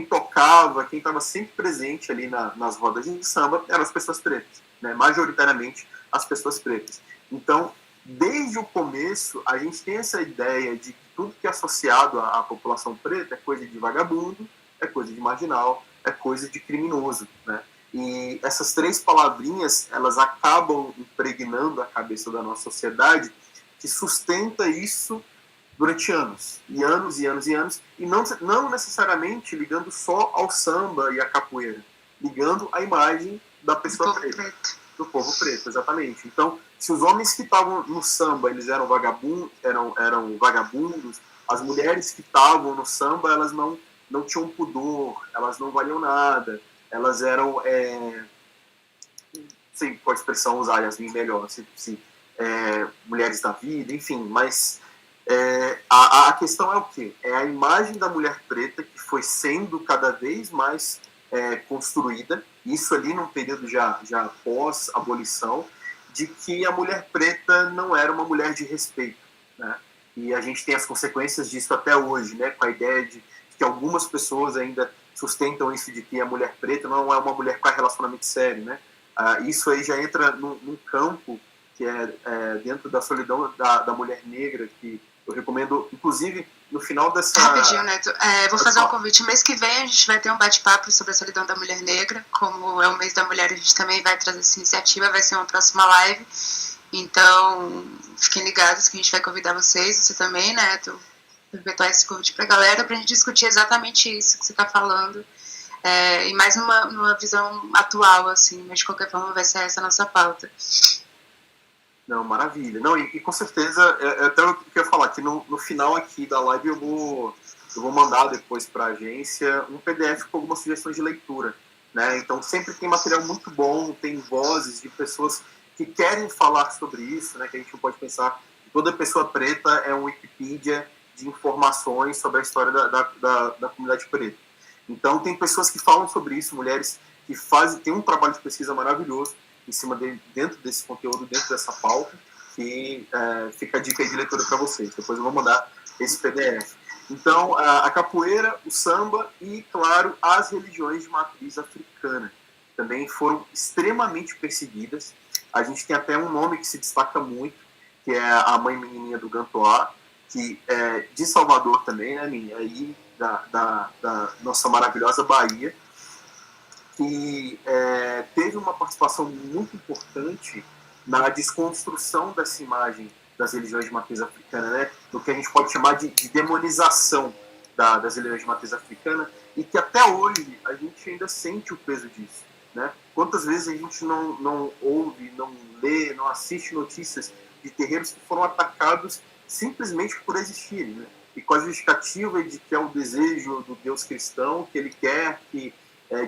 S2: tocava, quem estava sempre presente ali nas rodas de samba eram as pessoas pretas, né? Majoritariamente as pessoas pretas. Então, desde o começo, a gente tem essa ideia de que tudo que é associado à população preta é coisa de vagabundo, é coisa de marginal, é coisa de criminoso, né? E essas três palavrinhas, elas acabam impregnando a cabeça da nossa sociedade, que sustenta isso durante anos, e anos, e anos, e anos, e não necessariamente ligando só ao samba e à capoeira, ligando à imagem da pessoa preta, do povo preto, exatamente. Então, se os homens que estavam no samba, eles eram vagabundos, as mulheres que estavam no samba, elas não tinham pudor, elas não valiam nada, elas eram, sei qual expressão usar, Yasmin, melhor, mulheres da vida, enfim, mas a questão é o quê? É a imagem da mulher preta que foi sendo cada vez mais construída, isso ali num período já pós-abolição, de que a mulher preta não era uma mulher de respeito, né? E a gente tem as consequências disso até hoje, né? Com a ideia de que algumas pessoas ainda sustentam isso de que a mulher preta não é uma mulher com relacionamento sério, né? Isso aí já entra num campo que é dentro da solidão da mulher negra, que eu recomendo, inclusive, no final dessa...
S1: Rapidinho, Neto. Vou fazer um convite. Mês que vem a gente vai ter um bate-papo sobre a solidão da mulher negra. Como é o mês da mulher, a gente também vai trazer essa iniciativa. Vai ser uma próxima live. Então, fiquem ligados que a gente vai convidar vocês, você também, Neto, perpetuar esse convite pra galera, pra gente discutir exatamente isso que você tá falando. E mais numa visão atual, assim. Mas, de qualquer forma, vai ser essa a nossa pauta.
S2: Não, maravilha. Não, e com certeza, até eu queria falar que no final aqui da live eu vou mandar depois para a agência um PDF com algumas sugestões de leitura, né? Então sempre tem material muito bom, tem vozes de pessoas que querem falar sobre isso, né? Que a gente não pode pensar que toda pessoa preta é um Wikipedia de informações sobre a história da comunidade preta. Então tem pessoas que falam sobre isso, mulheres que têm um trabalho de pesquisa maravilhoso em cima dentro desse conteúdo, dentro dessa pauta, que fica a dica aí de leitura para vocês. Depois eu vou mandar esse PDF. Então, a capoeira, o samba e, claro, as religiões de matriz africana também foram extremamente perseguidas. A gente tem até um nome que se destaca muito, que é a mãe menininha do Gantoá, que é de Salvador também, né, minha? Aí da nossa maravilhosa Bahia, que teve uma participação muito importante na desconstrução dessa imagem das religiões de matriz africana, né? Do que a gente pode chamar de demonização das religiões de matriz africana, e que até hoje a gente ainda sente o peso disso, né? Quantas vezes a gente não ouve, não lê, não assiste notícias de terreiros que foram atacados simplesmente por existirem, né? E com a justificativa de que é o desejo do Deus cristão, que ele quer que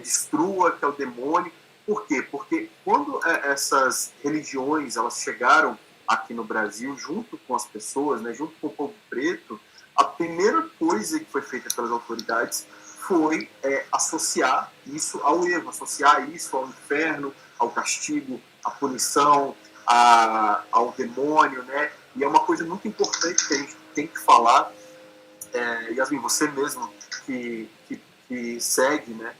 S2: destrua, que é o demônio. Por quê? Porque quando essas religiões elas chegaram aqui no Brasil, junto com as pessoas, né, junto com o povo preto, a primeira coisa que foi feita pelas autoridades foi associar isso ao erro, associar isso ao inferno, ao castigo, à punição, ao demônio, né? E é uma coisa muito importante que a gente tem que falar. Yasmin, você mesmo que segue, né?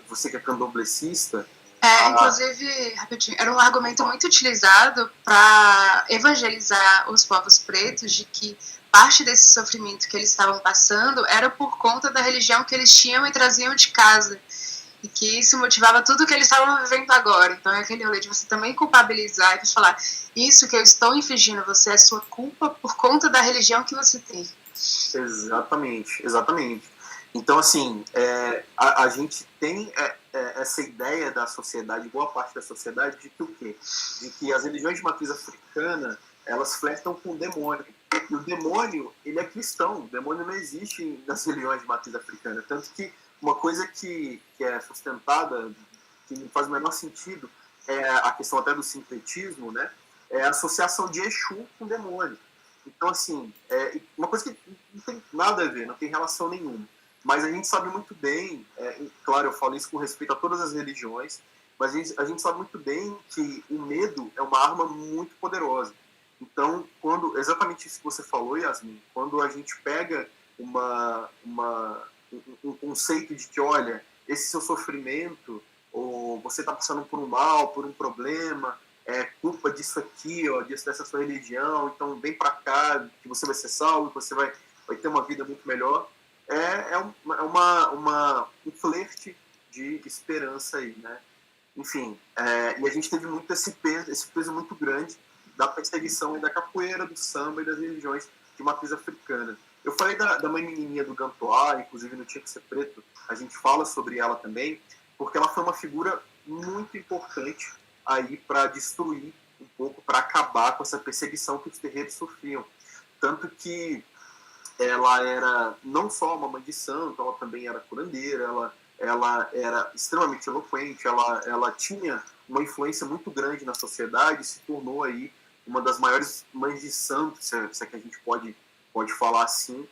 S2: Você que é candomblessista.
S1: Inclusive, rapidinho, era um argumento muito utilizado para evangelizar os povos pretos de que parte desse sofrimento que eles estavam passando era por conta da religião que eles tinham e traziam de casa. E que isso motivava tudo que eles estavam vivendo agora. Então é aquele rolê de você também culpabilizar e falar: isso que eu estou infligindo você é sua culpa por conta da religião que você tem.
S2: Exatamente, exatamente. Então, assim, a gente tem essa ideia da sociedade, boa parte da sociedade, de que o quê? De que as religiões de matriz africana, elas flertam com o demônio. E o demônio, ele é cristão. O demônio não existe nas religiões de matriz africana. Tanto que uma coisa que é sustentada, que não faz o menor sentido, é a questão até do sincretismo, né? é a associação de Exu com demônio. Então, assim, uma coisa que não tem nada a ver, não tem relação nenhuma. Mas a gente sabe muito bem, claro, eu falo isso com respeito a todas as religiões, mas a gente sabe muito bem que o medo é uma arma muito poderosa. Então, exatamente isso que você falou, Yasmin, quando a gente pega um conceito de que, olha, esse seu sofrimento, ou você está passando por um mal, por um problema, é culpa disso aqui, ó, dessa sua religião, então vem para cá que você vai ser salvo, que você vai ter uma vida muito melhor. Um flerte de esperança aí, né? Enfim, e a gente teve muito esse peso muito grande da perseguição e da capoeira, do samba e das religiões de matriz africana. Eu falei da mãe menininha do Gantois, inclusive no Tinha que Ser Preto, a gente fala sobre ela também, porque ela foi uma figura muito importante aí para destruir um pouco, para acabar com essa perseguição que os terreiros sofriam. Tanto que ela era não só uma mãe de santo, ela também era curandeira, ela era extremamente eloquente, ela tinha uma influência muito grande na sociedade, se tornou aí uma das maiores mães de santo, se é que a gente pode falar assim,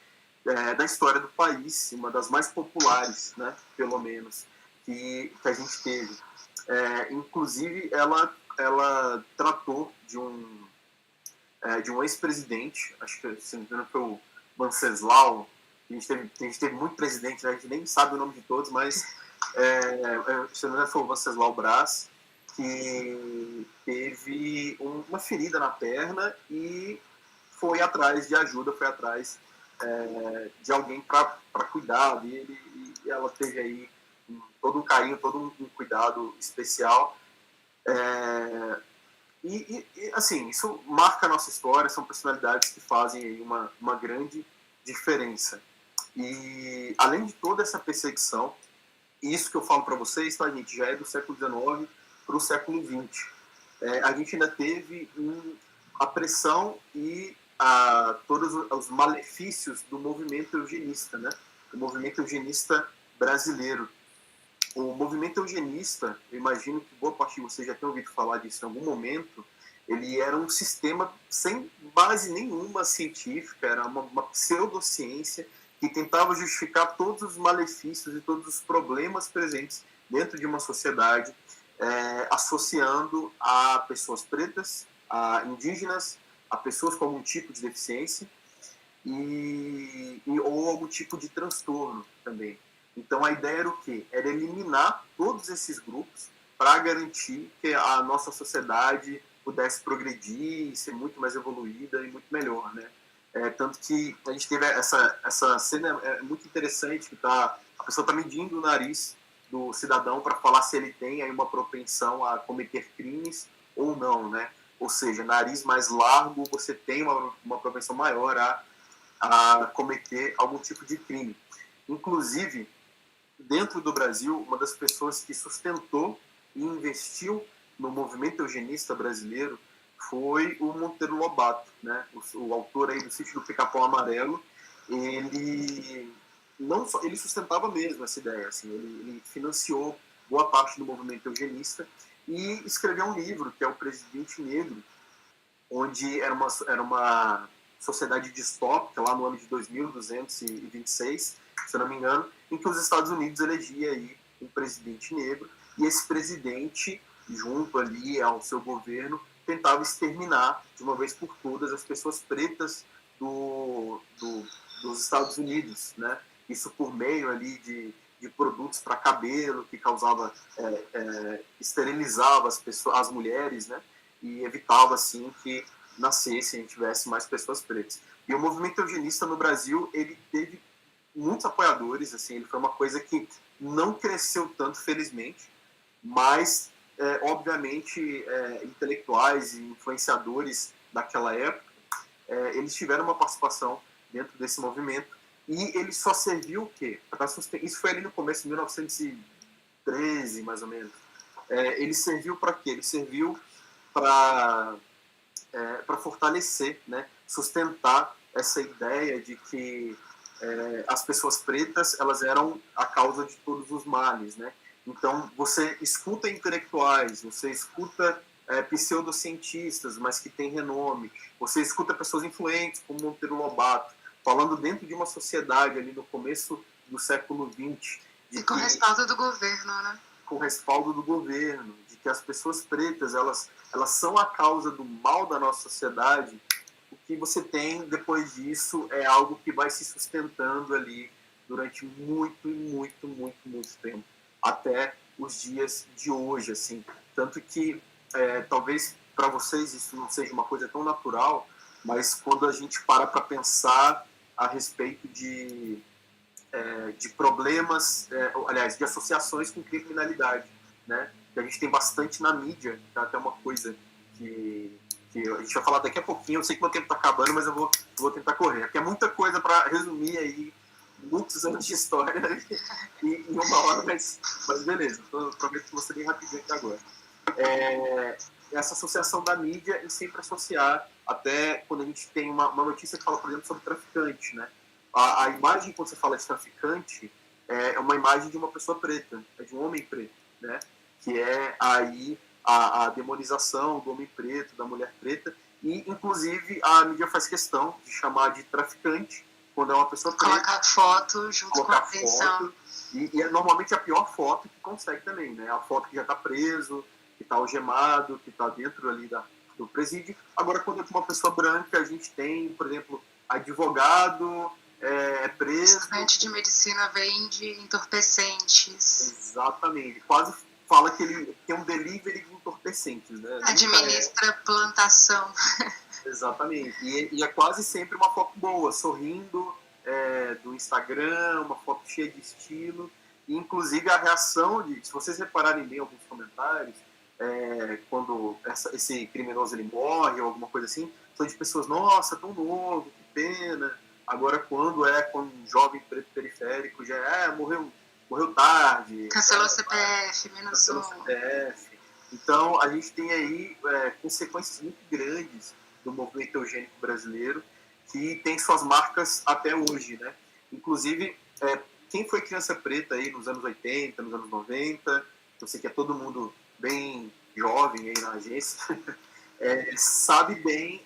S2: da história do país, uma das mais populares, né, pelo menos, que a gente teve. Inclusive, ela tratou de um ex-presidente, acho que, se não me engano, foi o Venceslau. A gente teve muito presidente, né? A gente nem sabe o nome de todos, mas se não me engano, foi o Venceslau Braz, que teve uma ferida na perna e foi atrás de ajuda, foi atrás de alguém para cuidar dele, e ela teve aí todo um carinho, todo um cuidado especial. Assim, isso marca a nossa história, são personalidades que fazem aí uma grande diferença. E além de toda essa perseguição, isso que eu falo para vocês, tá, gente, já é do século XIX para o século XX. A gente ainda teve a pressão e todos os malefícios do movimento eugenista, né? O movimento eugenista brasileiro. O movimento eugenista, eu imagino que boa parte de vocês já tenham ouvido falar disso em algum momento, ele era um sistema sem base nenhuma científica, era uma pseudociência que tentava justificar todos os malefícios e todos os problemas presentes dentro de uma sociedade, associando a pessoas pretas, a indígenas, a pessoas com algum tipo de deficiência ou algum tipo de transtorno também. Então a ideia era o quê? Era eliminar todos esses grupos para garantir que a nossa sociedade pudesse progredir e ser muito mais evoluída e muito melhor, né? Tanto que a gente teve essa cena muito interessante, que a pessoa está medindo o nariz do cidadão para falar se ele tem aí uma propensão a cometer crimes ou não, né? Ou seja, nariz mais largo, você tem uma propensão maior a cometer algum tipo de crime. Inclusive, dentro do Brasil, uma das pessoas que sustentou e investiu no movimento eugenista brasileiro foi o Monteiro Lobato, né? O autor aí do Sítio do Pica-Pau Amarelo. Ele sustentava mesmo essa ideia, assim, ele financiou boa parte do movimento eugenista e escreveu um livro que é O Presidente Negro, onde era uma sociedade distópica lá no ano de 2226, se eu não me engano, em que os Estados Unidos elegia aí um presidente negro, e esse presidente, junto ali ao seu governo, tentava exterminar de uma vez por todas as pessoas pretas dos Estados Unidos, né? Isso por meio ali de produtos para cabelo que causava, esterilizava as mulheres, né? E evitava assim que nascessem e tivesse mais pessoas pretas. E o movimento eugenista no Brasil, ele teve muitos apoiadores, assim, ele foi uma coisa que não cresceu tanto, felizmente, mas obviamente intelectuais e influenciadores daquela época, eles tiveram uma participação dentro desse movimento, e ele só serviu o quê? Isso foi ali no começo de 1913, mais ou menos. Ele serviu para quê? Ele serviu para fortalecer, né, sustentar essa ideia de que as pessoas pretas, elas eram a causa de todos os males, né? Então você escuta intelectuais, você escuta pseudocientistas, mas que têm renome. Você escuta pessoas influentes, como Monteiro Lobato, falando dentro de uma sociedade ali no começo do século XX.
S1: E com respaldo do governo, né?
S2: Com respaldo do governo, de que as pessoas pretas, elas são a causa do mal da nossa sociedade. O que você tem depois disso é algo que vai se sustentando ali durante muito tempo, até os dias de hoje, assim. Tanto que talvez para vocês isso não seja uma coisa tão natural, mas quando a gente para pensar a respeito de problemas, aliás, de associações com criminalidade, né? Que a gente tem bastante na mídia, tá? Até uma coisa que a gente vai falar daqui a pouquinho. Eu sei que meu tempo está acabando, mas eu vou tentar correr. Aqui é muita coisa para resumir aí, muitos anos de história em uma hora, mas beleza. Então, prometo que vou ser bem rapidinho aqui agora. Essa associação da mídia e sempre associar, até quando a gente tem uma notícia que fala, por exemplo, sobre traficante, né? A imagem, quando você fala de traficante, é uma imagem de uma pessoa preta, é de um homem preto, né? Que é aí a demonização do homem preto, da mulher preta, e inclusive a mídia faz questão de chamar de traficante quando é uma pessoa preta.
S1: Colocar foto junto com a atenção.
S2: E é normalmente a pior foto que consegue também, né? A foto que já está preso, que está algemado, que está dentro ali do presídio. Agora, quando é uma pessoa branca, a gente tem, por exemplo, advogado, preso.
S1: Estudante de medicina vende entorpecentes.
S2: Exatamente. Quase fala que ele tem um delivery de entorpecentes, né?
S1: Administra plantação.
S2: Exatamente. E é quase sempre uma foto boa, sorrindo, do Instagram, uma foto cheia de estilo. E, inclusive, a reação se vocês repararem bem alguns comentários, quando esse criminoso ele morre ou alguma coisa assim, são de pessoas, nossa, tão novo, que pena. Agora, quando com um jovem preto periférico, já morreu tarde.
S1: Cancelou o CPF, menos um.
S2: CPF. Então, a gente tem aí consequências muito grandes do movimento eugênico brasileiro, que tem suas marcas até hoje, né? Inclusive, quem foi criança preta aí nos anos 80, nos anos 90, eu sei que é todo mundo bem jovem aí na agência, sabe bem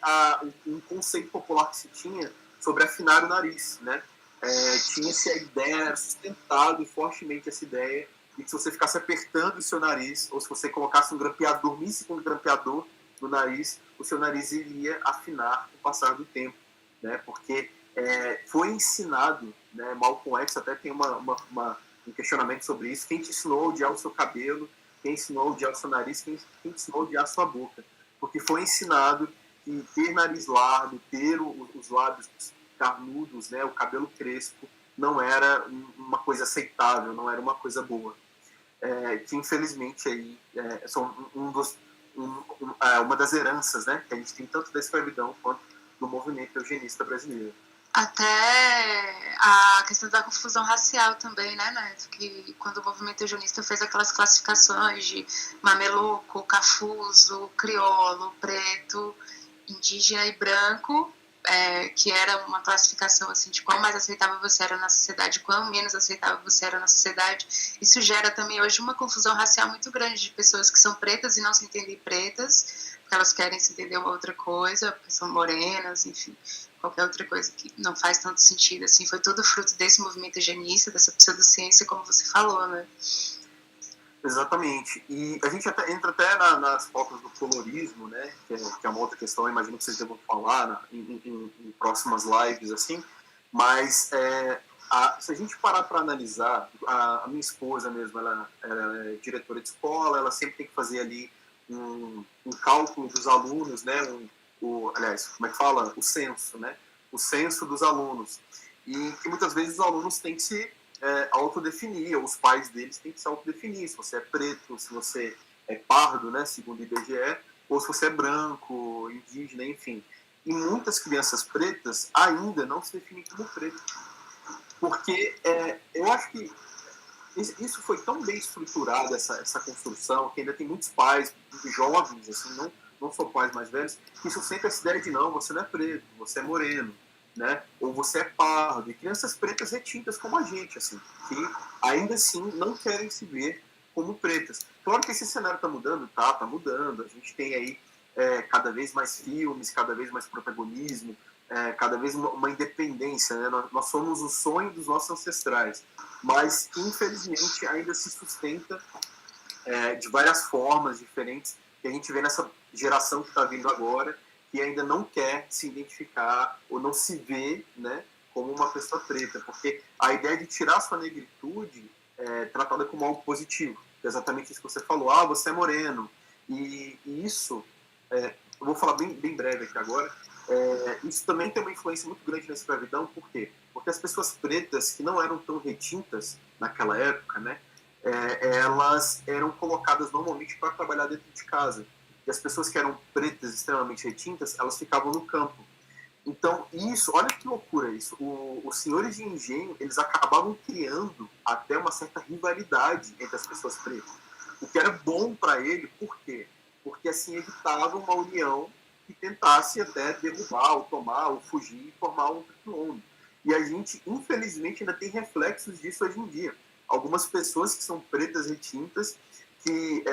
S2: um conceito popular que se tinha sobre afinar o nariz, né? Tinha-se a ideia, era sustentado fortemente essa ideia de que se você ficasse apertando o seu nariz, ou se você colocasse um grampeador, dormisse com um grampeador no nariz, o seu nariz iria afinar com o passar do tempo, né? Porque foi ensinado, né? Malcolm X até tem um questionamento sobre isso. Quem te ensinou a odiar o seu cabelo? Quem ensinou a odiar o seu nariz? Quem ensinou a odiar a sua boca? Porque foi ensinado que ter nariz largo, ter os lábios carnudos, né, o cabelo crespo, não era uma coisa aceitável, não era uma coisa boa. Que infelizmente aí são uma das heranças, né, que a gente tem tanto da escravidão quanto do movimento eugenista brasileiro.
S1: Até a questão da confusão racial também, né, Neto? Que quando o movimento eugenista fez aquelas classificações de mameluco, cafuso, crioulo, preto, indígena e branco, que era uma classificação assim de quão mais aceitável você era na sociedade, quão menos aceitável você era na sociedade. Isso gera também hoje uma confusão racial muito grande de pessoas que são pretas e não se entendem pretas, porque elas querem se entender uma outra coisa, porque são morenas, enfim, qualquer outra coisa que não faz tanto sentido. Assim, foi tudo fruto desse movimento eugenista, dessa pseudociência, como você falou, né?
S2: Exatamente. E a gente entra até nas pautas do colorismo, né? Que é uma outra questão, imagino que vocês devam falar em próximas lives, assim. Mas se a gente parar para analisar, a minha esposa mesmo, ela é diretora de escola, ela sempre tem que fazer ali um cálculo dos alunos, né? Aliás, como é que fala? O censo, né? O censo dos alunos. E que muitas vezes os alunos têm que se autodefinir, ou os pais deles têm que se autodefinir, se você é preto, se você é pardo, né, segundo o IBGE, ou se você é branco, indígena, enfim. E muitas crianças pretas ainda não se definem como preto. Porque eu acho que isso foi tão bem estruturado, essa construção, que ainda tem muitos pais jovens, assim, não só pais mais velhos, que isso sempre essa ideia de não, você não é preto, você é moreno, né? Ou você é pardo, e crianças pretas retintas como a gente, assim, que ainda assim não querem se ver como pretas. Claro que esse cenário está mudando, tá mudando. A gente tem aí cada vez mais filmes, cada vez mais protagonismo, cada vez uma independência, né? Nós somos o sonho dos nossos ancestrais, mas infelizmente ainda se sustenta de várias formas diferentes que a gente vê nessa geração que está vindo agora, que ainda não quer se identificar ou não se vê, né, como uma pessoa preta, porque a ideia de tirar sua negritude é tratada como algo positivo, é exatamente isso que você falou, você é moreno, e isso, eu vou falar bem breve aqui agora, isso também tem uma influência muito grande na escravidão, por quê? Porque as pessoas pretas que não eram tão retintas naquela época, né, elas eram colocadas normalmente para trabalhar dentro de casa. E as pessoas que eram pretas, extremamente retintas, elas ficavam no campo. Então, isso, olha que loucura isso. Os senhores de engenho, eles acabavam criando até uma certa rivalidade entre as pessoas pretas. O que era bom para ele, por quê? Porque assim evitava uma união que tentasse até derrubar, ou tomar, ou fugir e formar um quilombo. E a gente, infelizmente, ainda tem reflexos disso hoje em dia. Algumas pessoas que são pretas retintas, que,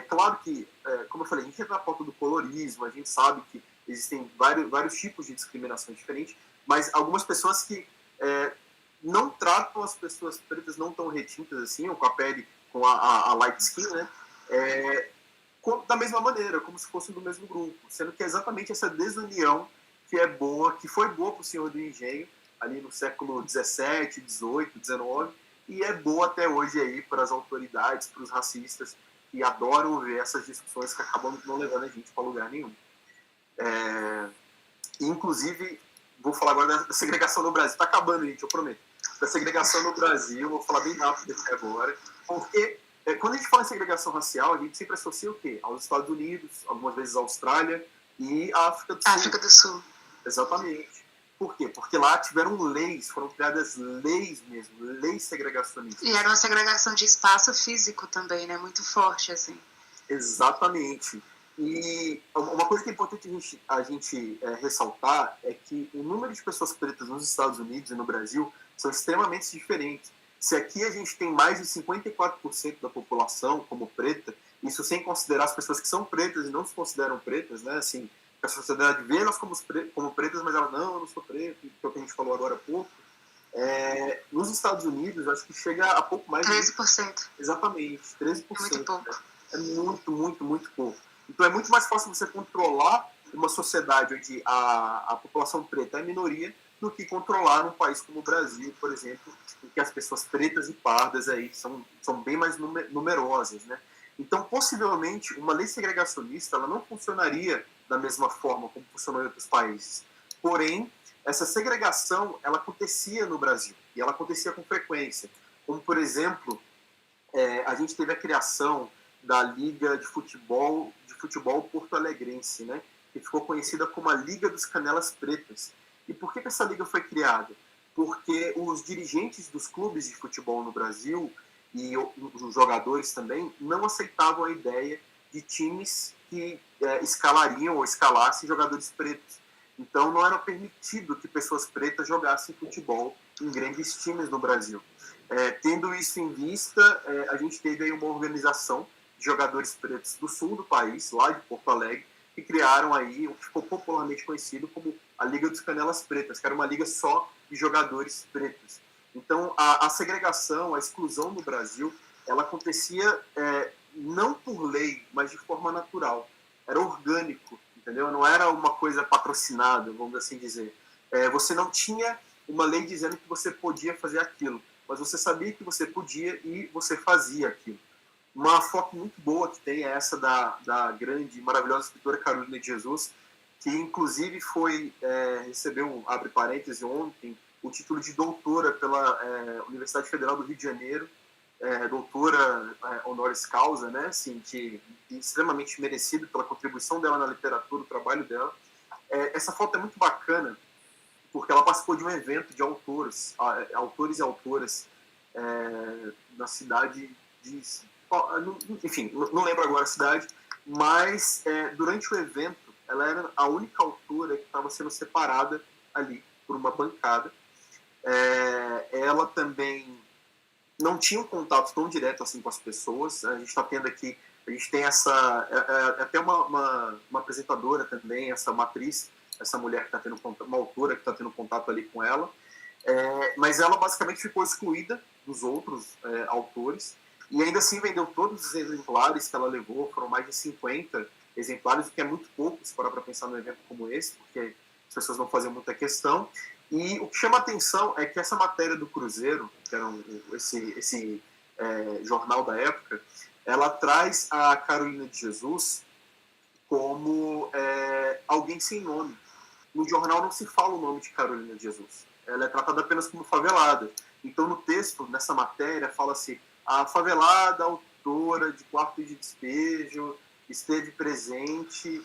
S2: claro que, como eu falei, a gente entra na pauta do colorismo, a gente sabe que existem vários tipos de discriminação diferentes, mas algumas pessoas que não tratam as pessoas pretas não tão retintas assim, ou com a pele, com a light skin, né? Da mesma maneira, como se fossem do mesmo grupo, sendo que é exatamente essa desunião que é boa, que foi boa para o senhor do engenho, ali no século XVII, XVIII, XIX, e é boa até hoje aí para as autoridades, para os racistas, que adoram ver essas discussões que acabam não levando a gente para lugar nenhum. Inclusive, vou falar agora da segregação no Brasil. Está acabando, gente, eu prometo. Da segregação no Brasil, vou falar bem rápido aqui agora, porque quando a gente fala em segregação racial, a gente sempre associa o quê? Aos Estados Unidos, algumas vezes a Austrália e a África do Sul.
S1: África do Sul.
S2: Exatamente. Por quê? Porque lá tiveram leis, foram criadas leis mesmo, leis segregacionistas.
S1: E era uma segregação de espaço físico também, né? Muito forte, assim.
S2: Exatamente. E uma coisa que é importante a gente ressaltar é que o número de pessoas pretas nos Estados Unidos e no Brasil são extremamente diferentes. Se aqui a gente tem mais de 54% da população como preta, isso sem considerar as pessoas que são pretas e não se consideram pretas, né? Assim, a sociedade vê nós como pretas, mas ela não, eu não sou preta, que é o que a gente falou agora há pouco. Nos Estados Unidos, acho que chega a pouco mais
S1: 13%.
S2: Exatamente, 13%.
S1: É muito pouco.
S2: Né? É muito, muito, muito pouco. Então é muito mais fácil você controlar uma sociedade onde a população preta é minoria do que controlar um país como o Brasil, por exemplo, em que as pessoas pretas e pardas aí são bem mais numerosas, né? Então, possivelmente, uma lei segregacionista ela não funcionaria da mesma forma como funcionou em outros países. Porém, essa segregação ela acontecia no Brasil e ela acontecia com frequência. Como, por exemplo, a gente teve a criação da Liga de Futebol Porto-Alegrense, né? Que ficou conhecida como a Liga dos Canelas Pretas. E por que essa liga foi criada? Porque os dirigentes dos clubes de futebol no Brasil e os jogadores também não aceitavam a ideia de times que escalariam ou escalassem jogadores pretos. Então não era permitido que pessoas pretas jogassem futebol em grandes times no Brasil. Tendo isso em vista, a gente teve aí uma organização de jogadores pretos do sul do país, lá de Porto Alegre, que criaram aí o que ficou popularmente conhecido como a Liga dos Canelas Pretas, que era uma liga só de jogadores pretos. Então, a segregação, a exclusão no Brasil, ela acontecia não por lei, mas de forma natural. Era orgânico, entendeu? Não era uma coisa patrocinada, vamos assim dizer. Você não tinha uma lei dizendo que você podia fazer aquilo, mas você sabia que você podia e você fazia aquilo. Uma foto muito boa que tem é essa da grande, maravilhosa escritora Carolina de Jesus, que inclusive recebeu, abre parênteses, ontem, o título de doutora pela Universidade Federal do Rio de Janeiro, doutora honoris causa, né, assim, que é extremamente merecido pela contribuição dela na literatura, o trabalho dela. Essa foto é muito bacana, porque ela participou de um evento de autores e autoras na cidade de... Enfim, não lembro agora a cidade, mas durante o evento ela era a única autora que estava sendo separada ali por uma bancada. Ela também não tinha um contato tão direto assim com as pessoas. A gente está tendo aqui, a gente tem essa, até uma apresentadora também, essa matriz, essa mulher que está tendo contato, uma autora que está tendo contato ali com ela, mas ela basicamente ficou excluída dos outros autores, e ainda assim vendeu todos os exemplares que ela levou, foram mais de 50 exemplares, o que é muito pouco, se parar para pensar num evento como esse, porque as pessoas não faziam muita questão. E o que chama a atenção é que essa matéria do Cruzeiro, que era esse jornal da época, ela traz a Carolina de Jesus como alguém sem nome. No jornal não se fala o nome de Carolina de Jesus. Ela é tratada apenas como favelada. Então, no texto, nessa matéria, fala-se a favelada autora de Quarto de Despejo esteve presente.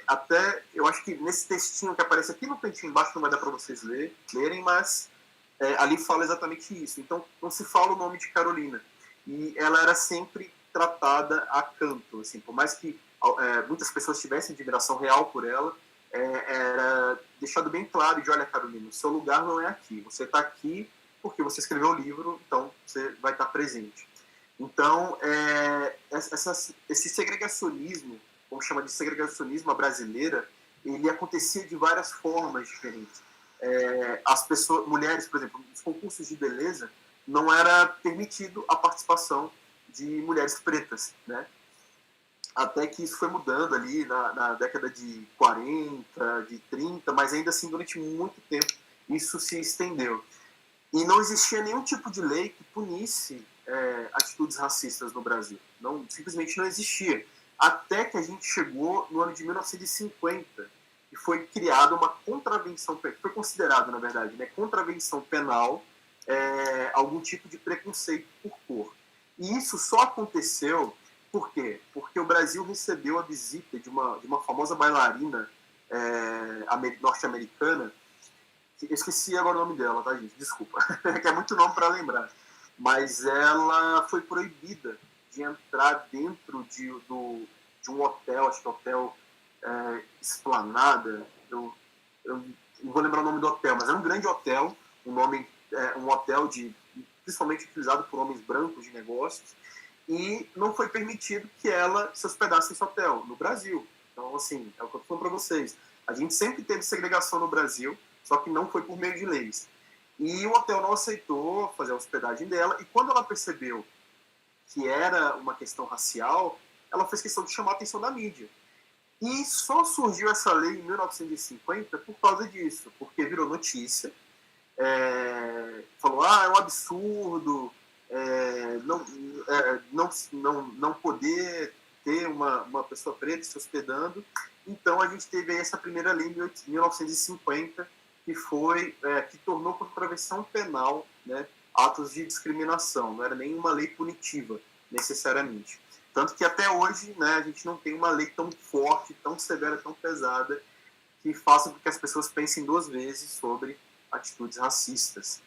S2: Até, eu acho que nesse textinho que aparece aqui no cantinho embaixo, não vai dar para vocês lerem, mas ali fala exatamente isso. Então, não se fala o nome de Carolina. E ela era sempre tratada a canto. Assim, por mais que muitas pessoas tivessem admiração real por ela, era deixado bem claro de, olha, Carolina, o seu lugar não é aqui. Você está aqui porque você escreveu o livro, então você vai estar presente. Então, esse segregacionismo, como chama de segregacionismo brasileira, ele acontecia de várias formas diferentes. As pessoas, mulheres, por exemplo, nos concursos de beleza, não era permitido a participação de mulheres pretas, né? Até que isso foi mudando ali na década de 40, de 30, mas ainda assim, durante muito tempo, isso se estendeu. E não existia nenhum tipo de lei que punisse atitudes racistas no Brasil. Não, simplesmente não existia. Até que a gente chegou no ano de 1950 e foi criada uma contravenção, foi considerado, na verdade, né, contravenção penal, algum tipo de preconceito por cor. E isso só aconteceu, por quê? Porque o Brasil recebeu a visita de uma famosa bailarina norte-americana. Eu esqueci agora o nome dela, tá, gente? Desculpa. Que é muito nome para lembrar. Mas ela foi proibida de entrar dentro de um hotel, acho que é Hotel Esplanada. Eu não vou lembrar o nome do hotel, mas era um grande hotel, um hotel principalmente utilizado por homens brancos de negócios, e não foi permitido que ela se hospedasse nesse hotel, no Brasil. Então, assim, é o que eu estou falando para vocês. A gente sempre teve segregação no Brasil, só que não foi por meio de leis. E o hotel não aceitou fazer a hospedagem dela, e quando ela percebeu que era uma questão racial, ela fez questão de chamar a atenção da mídia. E só surgiu essa lei em 1950 por causa disso, porque virou notícia, falou, é um absurdo não poder ter uma pessoa preta se hospedando. Então a gente teve aí essa primeira lei em 1950, que tornou contravenção penal, né, atos de discriminação. Não era nenhuma lei punitiva, necessariamente. Tanto que até hoje, né, a gente não tem uma lei tão forte, tão severa, tão pesada, que faça com que as pessoas pensem duas vezes sobre atitudes racistas.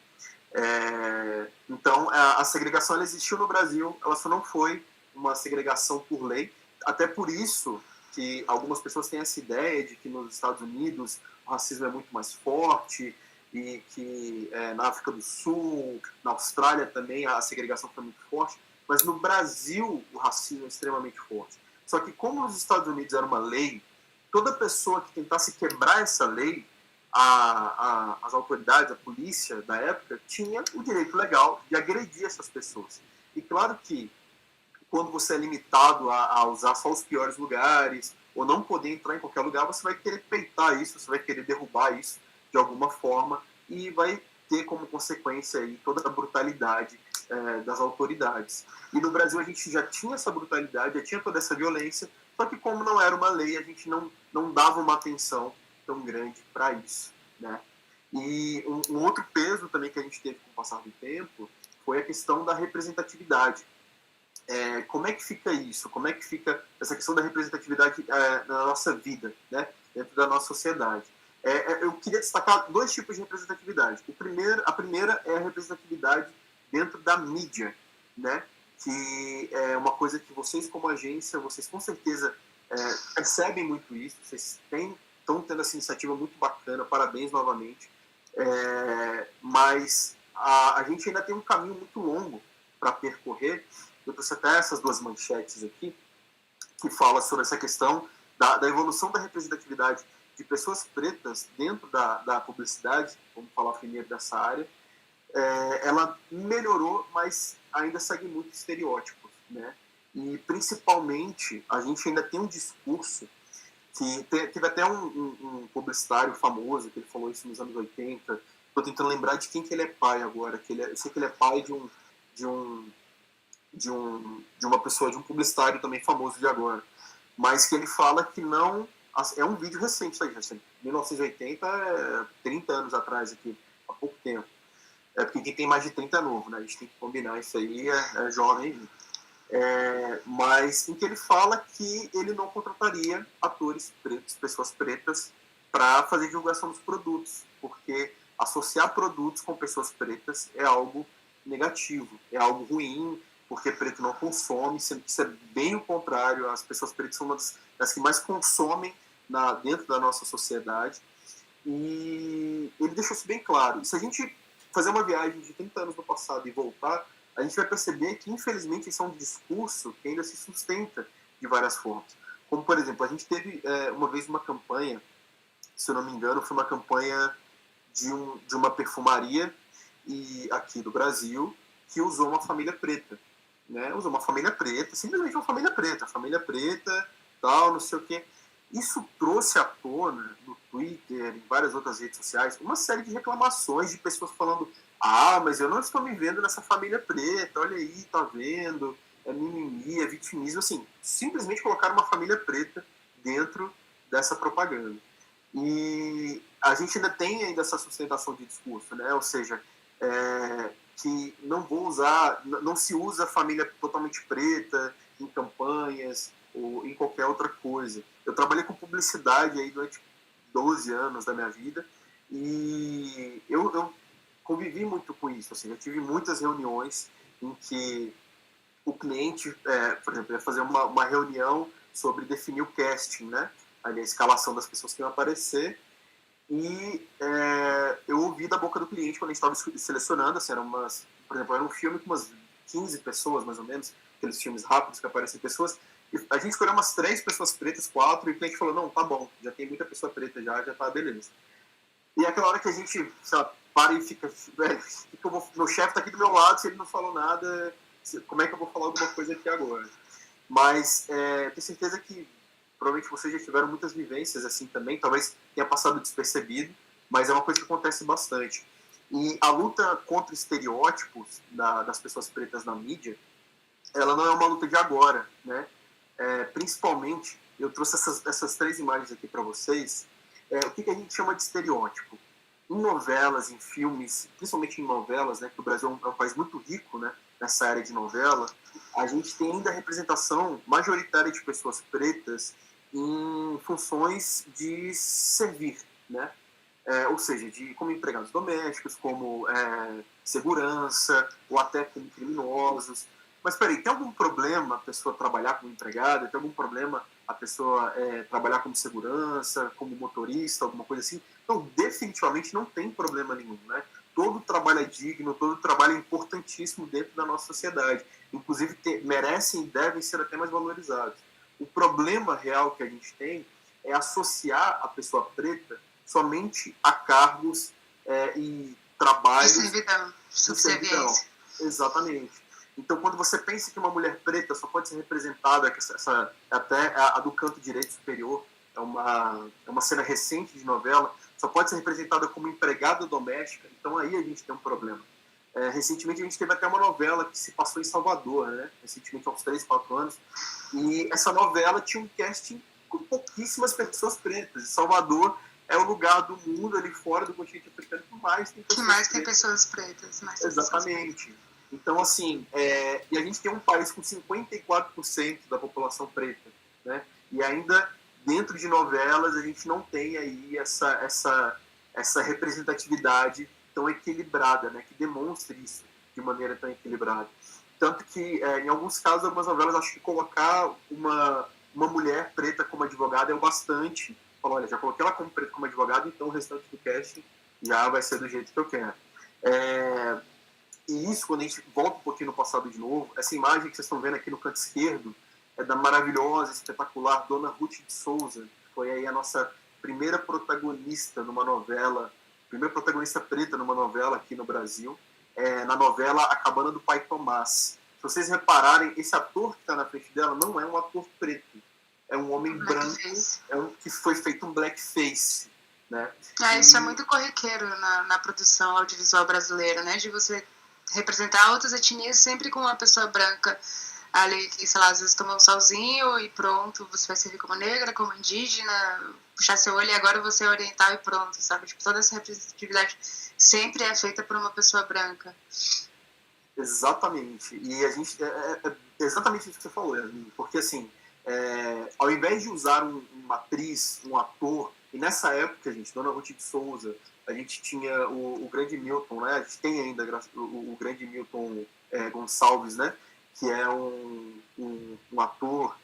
S2: Então, a segregação ela existiu no Brasil, ela só não foi uma segregação por lei. Até por isso que algumas pessoas têm essa ideia de que nos Estados Unidos o racismo é muito mais forte e que na África do Sul, na Austrália também a segregação foi muito forte, mas no Brasil o racismo é extremamente forte. Só que como nos Estados Unidos era uma lei, toda pessoa que tentasse quebrar essa lei, as autoridades, a polícia da época, tinha o direito legal de agredir essas pessoas. E claro que quando você é limitado a usar só os piores lugares, ou não poder entrar em qualquer lugar, você vai querer peitar isso, você vai querer derrubar isso de alguma forma, e vai ter como consequência aí toda a brutalidade das autoridades. E no Brasil a gente já tinha essa brutalidade, já tinha toda essa violência, só que como não era uma lei, a gente não dava uma atenção tão grande para isso, né? E um outro peso também que a gente teve com o passar do tempo foi a questão da representatividade. Como é que fica isso? Como é que fica essa questão da representatividade na nossa vida, né? Dentro da nossa sociedade? Eu queria destacar dois tipos de representatividade. A primeira é a representatividade dentro da mídia, né? Que é uma coisa que vocês como agência, vocês com certeza percebem muito isso, vocês estão tendo essa iniciativa muito bacana, parabéns novamente, mas a gente ainda tem um caminho muito longo para percorrer. Eu trouxe até essas duas manchetes aqui, que fala sobre essa questão da evolução da representatividade de pessoas pretas dentro da publicidade, vamos falar primeiro dessa área. Ela melhorou, mas ainda segue muitos estereótipos, né? E, principalmente, a gente ainda tem um discurso que teve até um publicitário famoso que ele falou isso nos anos 80. Estou tentando lembrar de quem que ele é pai agora. Eu sei que ele é pai de uma pessoa, de um publicitário também famoso de agora. Mas que ele fala que não... É um vídeo recente, tá, gente? 1980 é 30 anos atrás, aqui, há pouco tempo. Porque quem tem mais de 30 é novo, né? A gente tem que combinar isso aí, é jovem. Mas em que ele fala que ele não contrataria atores pretos, pessoas pretas, para fazer divulgação dos produtos, porque associar produtos com pessoas pretas é algo negativo, é algo ruim, porque preto não consome, sendo que isso é bem o contrário. As pessoas pretas são uma das que mais consomem dentro da nossa sociedade, e ele deixou isso bem claro. E se a gente fazer uma viagem de 30 anos no passado e voltar, a gente vai perceber que, infelizmente, isso é um discurso que ainda se sustenta de várias formas. Como, por exemplo, a gente teve uma vez uma campanha, se eu não me engano, foi uma campanha de uma perfumaria aqui do Brasil, que usou uma família preta. Né? Usou uma família preta, simplesmente uma família preta, tal, não sei o quê. Isso trouxe à tona, no Twitter, em várias outras redes sociais, uma série de reclamações de pessoas falando: mas eu não estou me vendo nessa família preta, olha aí, tá vendo, é mimimi, é vitimismo. Assim, simplesmente colocaram uma família preta dentro dessa propaganda. E a gente ainda tem essa sustentação de discurso, né? Ou seja, que não se usa a família totalmente preta em campanhas ou em qualquer outra coisa. Eu trabalhei com publicidade aí durante 12 anos da minha vida, e eu convivi muito com isso. Assim, eu tive muitas reuniões em que o cliente, por exemplo, ia fazer uma reunião sobre definir o casting, né? Ali, a escalação das pessoas que iam aparecer, e eu ouvi da boca do cliente quando a gente estava selecionando, assim, por exemplo, era um filme com umas 15 pessoas, mais ou menos, aqueles filmes rápidos que aparecem pessoas, e a gente escolheu umas 3 pessoas pretas, 4, e o cliente falou: não, tá bom, já tem muita pessoa preta, já tá beleza. E é aquela hora que a gente, sei lá, para e fica, meu chefe tá aqui do meu lado, se ele não falou nada, como é que eu vou falar alguma coisa aqui agora? Mas tenho certeza que provavelmente vocês já tiveram muitas vivências assim também, talvez tenha passado despercebido, mas é uma coisa que acontece bastante. E a luta contra estereótipos das pessoas pretas na mídia, ela não é uma luta de agora, né? Principalmente, eu trouxe essas 3 imagens aqui para vocês. O que a gente chama de estereótipo? Em novelas, em filmes, principalmente em novelas, né, que o Brasil é um país muito rico, né, nessa área de novela, a gente tem ainda a representação majoritária de pessoas pretas em funções de servir, né? Ou seja, como empregados domésticos, como segurança, ou até como criminosos. Mas peraí, tem algum problema a pessoa trabalhar como empregada? Tem algum problema a pessoa trabalhar como segurança, como motorista, alguma coisa assim? Então, definitivamente não tem problema nenhum, né? Todo trabalho é digno, todo trabalho é importantíssimo dentro da nossa sociedade. Inclusive, merecem e devem ser até mais valorizados. O problema real que a gente tem é associar a pessoa preta somente a cargos e trabalhos...
S1: De servidão, subserviência.
S2: Exatamente. Então, quando você pensa que uma mulher preta só pode ser representada, até a do canto direito superior, é uma cena recente de novela, só pode ser representada como empregada doméstica, então aí a gente tem um problema. Recentemente a gente teve até uma novela que se passou em Salvador, né? Recentemente, há uns 3, 4 anos, e essa novela tinha um casting com pouquíssimas pessoas pretas. E Salvador é o lugar do mundo ali fora do continente africano que mais tem pessoas pretas. Exatamente. Então, assim, e a gente tem um país com 54% da população preta, né? E ainda, dentro de novelas, a gente não tem aí essa representatividade tão equilibrada, né? Que demonstre isso de maneira tão equilibrada. Tanto que, em alguns casos, algumas novelas, acho que colocar uma mulher preta como advogada é o bastante. Fala, olha, já coloquei ela como preta como advogada, então o restante do casting já vai ser do jeito que eu quero. E isso, quando a gente volta um pouquinho no passado de novo, essa imagem que vocês estão vendo aqui no canto esquerdo é da maravilhosa, espetacular Dona Ruth de Souza, que foi aí a nossa primeira protagonista numa novela, primeira protagonista preta numa novela aqui no Brasil, na novela A Cabana do Pai Tomás. Se vocês repararem, esse ator que está na frente dela não é um ator preto, é um homem branco, que foi feito um blackface. Né?
S1: Isso é muito corriqueiro na produção audiovisual brasileira, né? De você representar outras etnias sempre com uma pessoa branca ali, que, sei lá, às vezes toma um solzinho e pronto, você vai servir como negra, como indígena, puxar seu olho e agora você é oriental e pronto, sabe? Tipo, toda essa representatividade sempre é feita por uma pessoa branca.
S2: Exatamente. E a gente é exatamente isso que você falou, Yasmin, porque assim, ao invés de usar uma atriz, um ator, e nessa época, gente, Dona Ruth de Souza, a gente tinha o grande Milton, né? A gente tem ainda o grande Milton Gonçalves, né? Que é um ator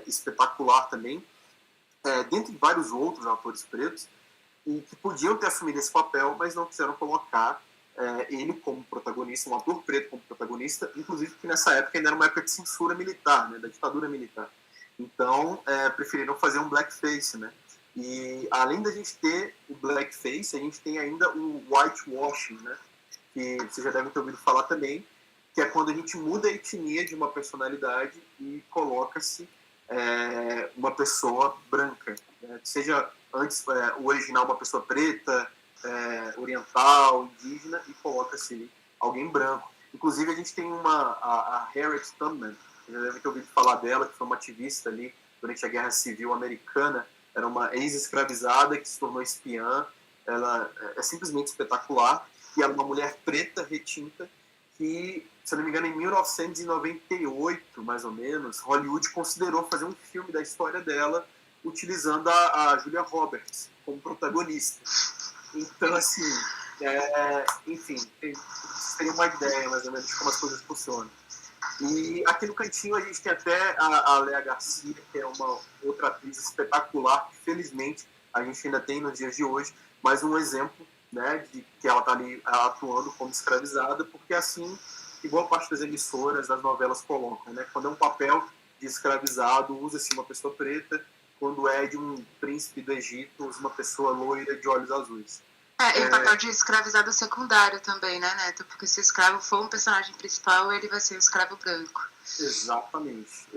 S2: espetacular também, dentre vários outros atores pretos, e que podiam ter assumido esse papel, mas não quiseram colocar ele como protagonista, um ator preto como protagonista, inclusive que nessa época ainda era uma época de censura militar, né? Da ditadura militar. Então, preferiram fazer um blackface, né? E além da gente ter o blackface, a gente tem ainda o whitewashing, né? Que você já deve ter ouvido falar também, que é quando a gente muda a etnia de uma personalidade e coloca-se uma pessoa branca, né? Seja antes o original uma pessoa preta, oriental, indígena, e coloca-se alguém branco. Inclusive a gente tem a Harriet Tubman, você já deve ter ouvido falar dela, que foi uma ativista ali durante a Guerra Civil Americana, era uma ex-escravizada que se tornou espiã, ela é simplesmente espetacular, e ela é uma mulher preta, retinta, que, se eu não me engano, em 1998, mais ou menos, Hollywood considerou fazer um filme da história dela, utilizando a Julia Roberts como protagonista. Então, assim, enfim, vocês teriam uma ideia, mais ou menos, de como as coisas funcionam. E aqui no cantinho a gente tem até a Léa Garcia, que é uma outra atriz espetacular, que felizmente a gente ainda tem nos dias de hoje, mais um exemplo, né, de que ela está ali atuando como escravizada, porque assim, igual parte das emissoras, das novelas colocam, né, quando é um papel de escravizado, usa-se uma pessoa preta, quando é de um príncipe do Egito, usa uma pessoa loira de olhos azuis.
S1: E o papel de escravizado secundário também, né, Neto? Porque se o escravo for um personagem principal, ele vai ser o escravo branco.
S2: Exatamente.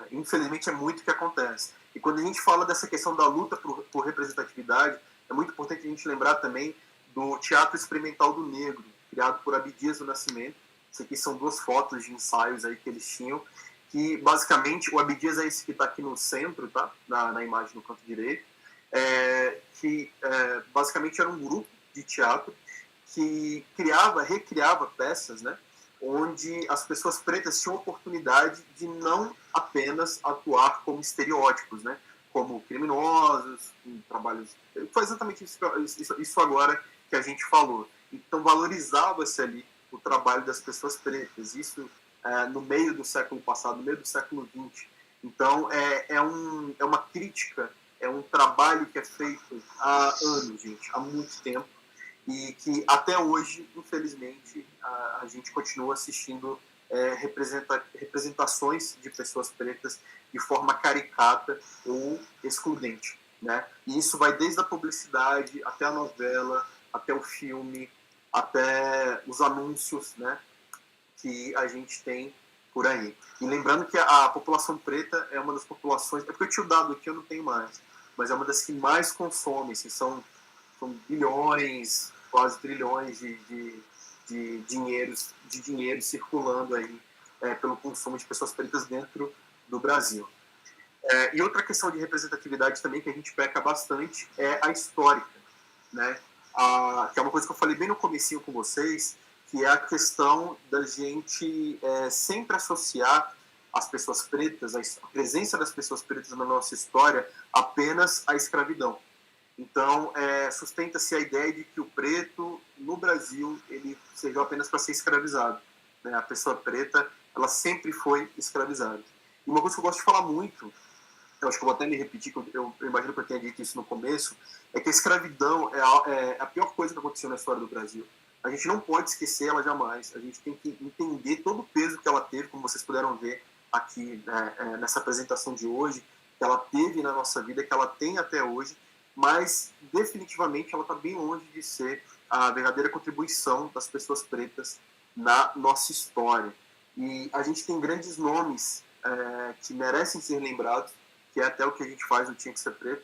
S2: Infelizmente é muito o que acontece. E quando a gente fala dessa questão da luta por representatividade, é muito importante a gente lembrar também do Teatro Experimental do Negro, criado por Abdias do Nascimento. Isso aqui são 2 fotos de ensaios aí que eles tinham, que basicamente, o Abdias é esse que está aqui no centro, tá? Na imagem no canto direito, que basicamente era um grupo de teatro que recriava peças, né, onde as pessoas pretas tinham a oportunidade de não apenas atuar como estereótipos, né, como criminosos, em trabalhos... Foi exatamente isso agora que a gente falou. Então valorizava-se ali o trabalho das pessoas pretas, isso no meio do século passado, no meio do século XX. Então é uma crítica, é um trabalho que é feito há anos, gente, há muito tempo, e que até hoje, infelizmente, a gente continua assistindo representações de pessoas pretas de forma caricata ou excludente, né? E isso vai desde a publicidade até a novela, até o filme, até os anúncios, né, que a gente tem por aí. E lembrando que a população preta é uma das populações... É porque eu tinha o dado aqui, eu não tenho mais, mas é uma das que mais consomem, assim, são bilhões, quase trilhões de dinheiro circulando aí pelo consumo de pessoas pretas dentro do Brasil. E outra questão de representatividade também que a gente peca bastante é a histórica, né? Que é uma coisa que eu falei bem no comecinho com vocês, que é a questão da gente sempre associar as pessoas pretas, a presença das pessoas pretas na nossa história apenas à escravidão. Então, sustenta-se a ideia de que o preto, no Brasil, ele serviu apenas para ser escravizado, né? A pessoa preta, ela sempre foi escravizada. E uma coisa que eu gosto de falar muito eu acho que eu vou até me repetir, que eu imagino que eu tenha dito isso no começo, é que a escravidão é a pior coisa que aconteceu na história do Brasil. A gente não pode esquecer ela jamais. A gente tem que entender todo o peso que ela teve, como vocês puderam ver aqui, nessa apresentação de hoje, que ela teve na nossa vida, que ela tem até hoje, mas definitivamente ela está bem longe de ser a verdadeira contribuição das pessoas pretas na nossa história. E a gente tem grandes nomes que merecem ser lembrados, que é até o que a gente faz no Tinha que Ser Preto,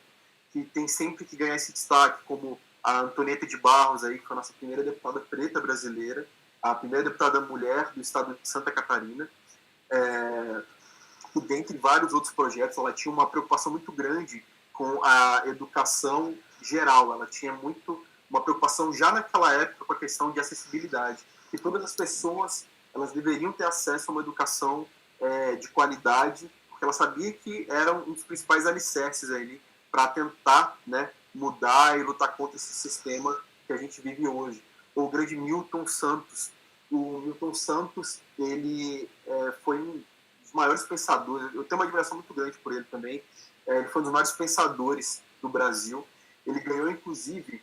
S2: que tem sempre que ganhar esse destaque, como a Antonieta de Barros, aí, que foi a nossa primeira deputada preta brasileira, a primeira deputada mulher do estado de Santa Catarina, que dentre vários outros projetos, ela tinha uma preocupação muito grande com a educação geral, ela tinha uma preocupação já naquela época com a questão de acessibilidade, que todas as pessoas elas deveriam ter acesso a uma educação de qualidade, porque ela sabia que era um dos principais alicerces aí para tentar, né, mudar e lutar contra esse sistema que a gente vive hoje. O grande Milton Santos. O Milton Santos, ele foi um dos maiores pensadores, eu tenho uma admiração muito grande por ele também, ele foi um dos maiores pensadores do Brasil. Ele ganhou, inclusive,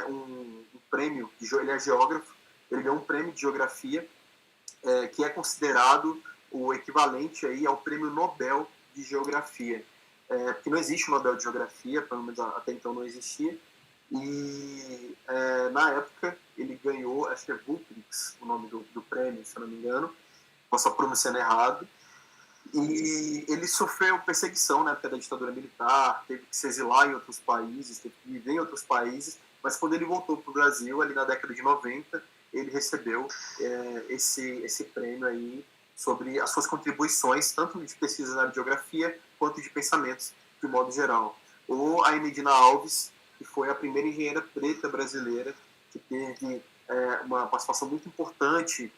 S2: um prêmio, ele é geógrafo, ele ganhou um prêmio de geografia, que é considerado o equivalente aí ao Prêmio Nobel de Geografia. Porque não existe o Nobel de Geografia, pelo menos até então não existia, e na época ele ganhou, acho que é Vultrix, o nome do prêmio, se eu não me engano, posso estar pronunciando errado, e ele sofreu perseguição na época da ditadura militar, teve que se exilar em outros países, teve que viver em outros países, mas quando ele voltou para o Brasil, ali na década de 90, ele recebeu esse prêmio aí sobre as suas contribuições, tanto de pesquisa na área de geografia, quanto de pensamentos, de modo geral. Ou a Enedina Alves, que foi a primeira engenheira preta brasileira, que teve uma participação muito importante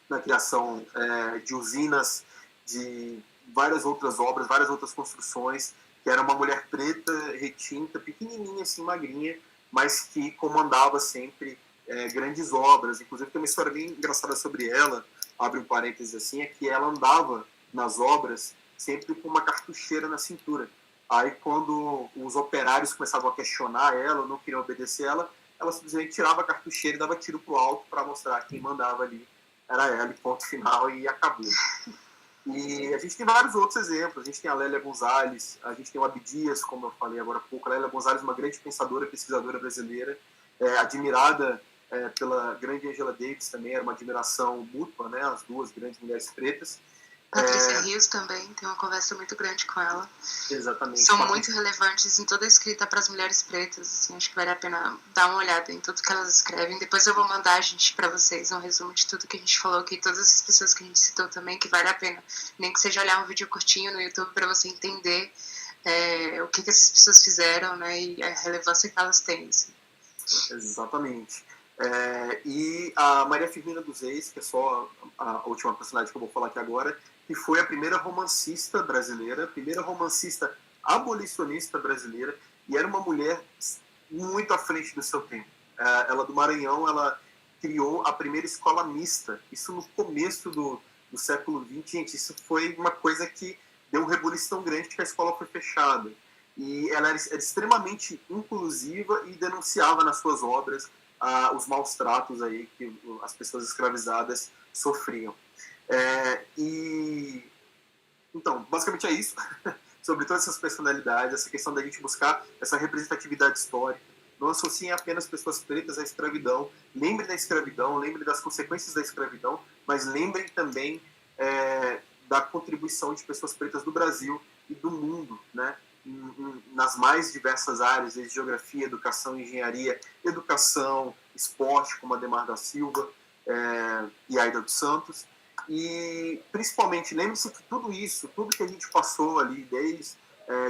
S2: na criação de usinas, de várias outras obras, várias outras construções, que era uma mulher preta, retinta, pequenininha, assim, magrinha, mas que comandava sempre grandes obras. Inclusive tem uma história bem engraçada sobre ela, abre um parênteses assim, é que ela andava nas obras sempre com uma cartucheira na cintura. Aí quando os operários começavam a questionar ela, não queriam obedecer ela simplesmente tirava a cartucheira e dava tiro pro alto para mostrar quem mandava ali era ela, e ponto final, e acabou. E a gente tem vários outros exemplos. A gente tem a Lélia Gonzalez, a gente tem o Abdias, como eu falei agora há pouco. A Lélia Gonzalez, uma grande pensadora, pesquisadora brasileira, admirada pela grande Angela Davis também, era uma admiração mútua, né, as duas grandes mulheres pretas.
S1: Patrícia Rios também, tem uma conversa muito grande com ela.
S2: Exatamente.
S1: São muito relevantes em toda a escrita para as mulheres pretas, assim, acho que vale a pena dar uma olhada em tudo que elas escrevem. Depois eu vou mandar, gente, para vocês um resumo de tudo que a gente falou aqui, todas as pessoas que a gente citou também, que vale a pena. Nem que seja olhar um vídeo curtinho no YouTube para você entender o que essas pessoas fizeram, né, e a relevância que elas têm. Assim.
S2: Exatamente. E a Maria Firmina dos Reis, que é só a última personagem que eu vou falar aqui agora, que foi a primeira romancista brasileira, a primeira romancista abolicionista brasileira, e era uma mulher muito à frente do seu tempo. Ela do Maranhão, ela criou a primeira escola mista, isso no começo do século XX. Gente, isso foi uma coisa que deu um rebuliço tão grande que a escola foi fechada. E ela era extremamente inclusiva e denunciava nas suas obras os maus tratos aí que as pessoas escravizadas sofriam. Então, basicamente é isso. Sobre todas essas personalidades, essa questão da gente buscar essa representatividade histórica. Não associem apenas pessoas pretas à escravidão. Lembrem da escravidão, lembrem das consequências da escravidão, mas lembrem também da contribuição de pessoas pretas do Brasil e do mundo, né? Nas mais diversas áreas, desde geografia, educação, engenharia, educação, esporte, como a Ademar da Silva e a Aida dos Santos. E, principalmente, lembre-se que tudo isso, tudo que a gente passou ali, desde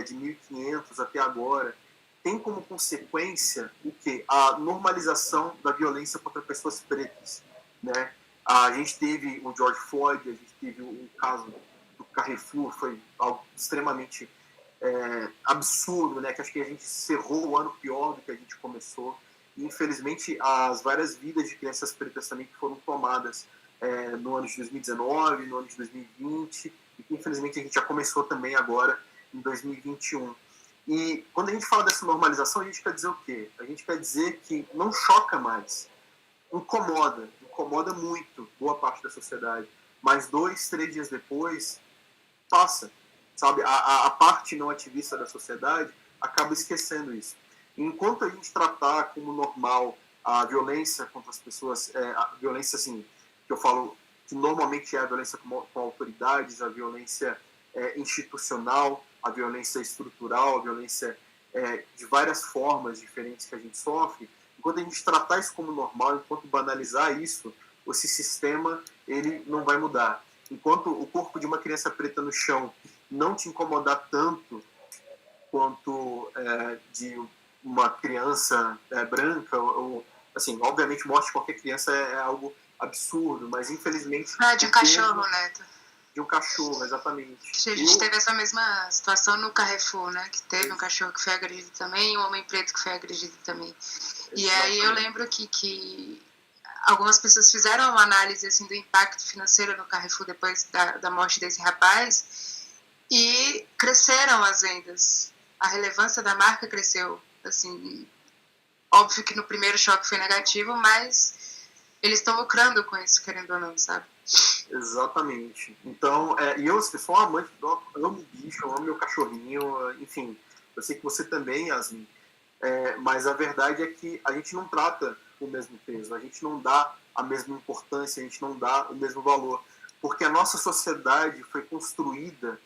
S2: de 1500 até agora, tem como consequência o quê? A normalização da violência contra pessoas pretas, né? A gente teve o George Floyd, a gente teve o caso do Carrefour, foi algo extremamente absurdo, né? Que acho que a gente cerrou o ano pior do que a gente começou. E, infelizmente, as várias vidas de crianças pretas também que foram tomadas no ano de 2019, no ano de 2020, e que, infelizmente, a gente já começou também agora em 2021. E quando a gente fala dessa normalização, a gente quer dizer o quê? A gente quer dizer que não choca mais, incomoda muito boa parte da sociedade, mas 2, 3 dias depois, passa, sabe? A parte não ativista da sociedade acaba esquecendo isso. Enquanto a gente tratar como normal a violência contra as pessoas, a violência, assim, que eu falo que normalmente é a violência com autoridades, a violência institucional, a violência estrutural, a violência de várias formas diferentes que a gente sofre, enquanto a gente tratar isso como normal, enquanto banalizar isso, esse sistema ele não vai mudar. Enquanto o corpo de uma criança preta no chão não te incomodar tanto quanto de uma criança branca, ou assim, obviamente morte de qualquer criança é algo absurdo, mas infelizmente...
S1: de um cachorro, Neto.
S2: De um cachorro, exatamente.
S1: A gente teve essa mesma situação no Carrefour, né? Que teve um cachorro que foi agredido também e um homem preto que foi agredido também. Exatamente. E aí eu lembro que algumas pessoas fizeram uma análise assim, do impacto financeiro no Carrefour depois da morte desse rapaz e cresceram as vendas. A relevância da marca cresceu. Assim, óbvio que no primeiro choque foi negativo, mas eles estão lucrando com isso, querendo ou não, sabe?
S2: Exatamente. Então, e eu sou um amante, eu amo bicho, eu amo meu cachorrinho, enfim, eu sei que você também, Yasmin, mas a verdade é que a gente não trata o mesmo peso, a gente não dá a mesma importância, a gente não dá o mesmo valor, porque a nossa sociedade foi construída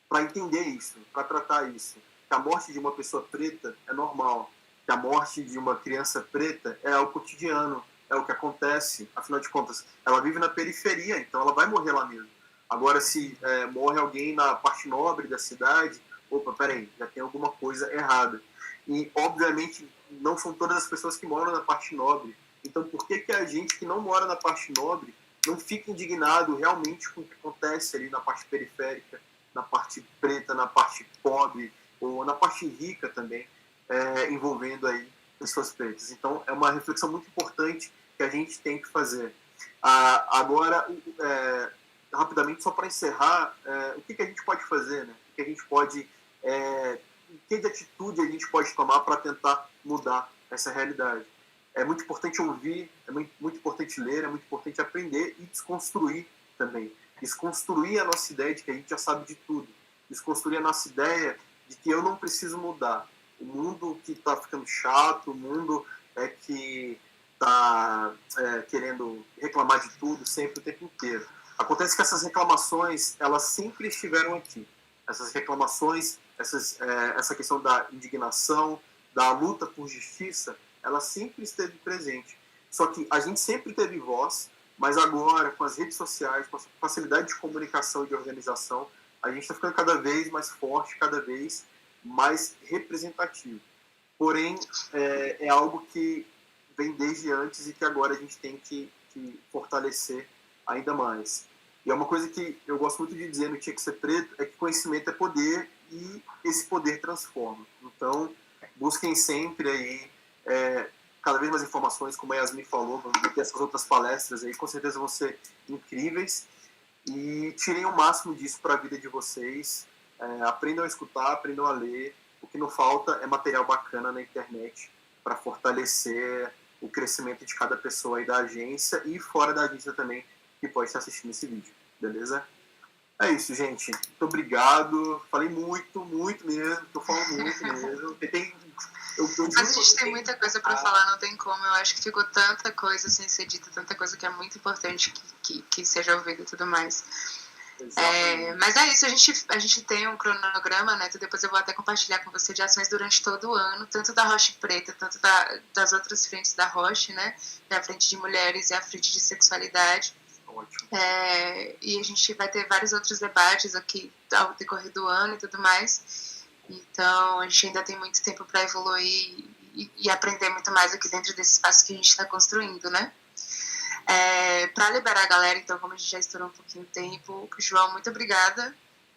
S2: para entender isso, para tratar isso, que a morte de uma pessoa preta é normal, que a morte de uma criança preta é o cotidiano, é o que acontece, afinal de contas, ela vive na periferia, então ela vai morrer lá mesmo. Agora, se morre alguém na parte nobre da cidade, opa, peraí, já tem alguma coisa errada. E, obviamente, não são todas as pessoas que moram na parte nobre. Então, por que a gente que não mora na parte nobre não fica indignado realmente com o que acontece ali na parte periférica, na parte preta, na parte pobre, ou na parte rica também, envolvendo aí pessoas pretas? Então, é uma reflexão muito importante que a gente tem que fazer. Agora, rapidamente, só para encerrar, o que a gente pode fazer, né? O que a gente pode... que de atitude a gente pode tomar para tentar mudar essa realidade? É muito importante ouvir, é muito importante ler, é muito importante aprender e desconstruir também. Desconstruir a nossa ideia de que a gente já sabe de tudo. Desconstruir a nossa ideia de que eu não preciso mudar. O mundo que está ficando chato, o mundo que está querendo reclamar de tudo sempre, o tempo inteiro. Acontece que essas reclamações, elas sempre estiveram aqui. Essas reclamações, essa questão da indignação, da luta por justiça, ela sempre esteve presente. Só que a gente sempre teve voz, mas agora, com as redes sociais, com a facilidade de comunicação e de organização, a gente está ficando cada vez mais forte, cada vez mais representativo. Porém, é algo que vem desde antes e que agora a gente tem que fortalecer ainda mais. E é uma coisa que eu gosto muito de dizer no Tinha Que Ser Preto, é que conhecimento é poder e esse poder transforma. Então, busquem sempre aí cada vez mais informações, como a Yasmin falou, vamos ter essas outras palestras aí, com certeza vão ser incríveis, e tirem o máximo disso para a vida de vocês, aprendam a escutar, aprendam a ler, o que não falta é material bacana na internet para fortalecer o crescimento de cada pessoa aí da agência e fora da agência também, que pode estar assistindo esse vídeo, beleza? É isso, gente. Muito obrigado. Falei muito mesmo. Tô falando muito mesmo.
S1: A gente tem muita coisa para falar, não tem como. Eu acho que ficou tanta coisa sem ser dita, tanta coisa que é muito importante que seja ouvida e tudo mais. Mas é isso, a gente tem um cronograma, né? Depois eu vou até compartilhar com você de ações durante todo o ano, tanto da Roche Preta, tanto das outras frentes da Roche, né? A frente de mulheres e a frente de sexualidade. E a gente vai ter vários outros debates aqui ao decorrer do ano e tudo mais. Então, a gente ainda tem muito tempo para evoluir e aprender muito mais aqui dentro desse espaço que a gente está construindo, né? Para liberar a galera, então, como a gente já estourou um pouquinho de tempo, João, muito obrigada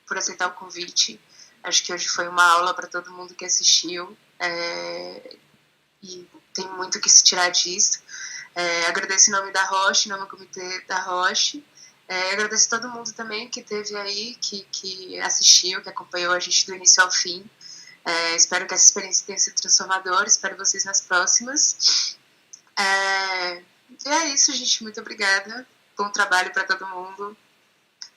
S1: por aceitar o convite. Acho que hoje foi uma aula para todo mundo que assistiu. E tem muito que se tirar disso. Agradeço em nome da Roche, em nome do comitê da Roche. Agradeço a todo mundo também que esteve aí, que assistiu, que acompanhou a gente do início ao fim. Espero que essa experiência tenha sido transformadora. Espero vocês nas próximas. E é isso, gente. Muito obrigada. Bom trabalho para todo mundo.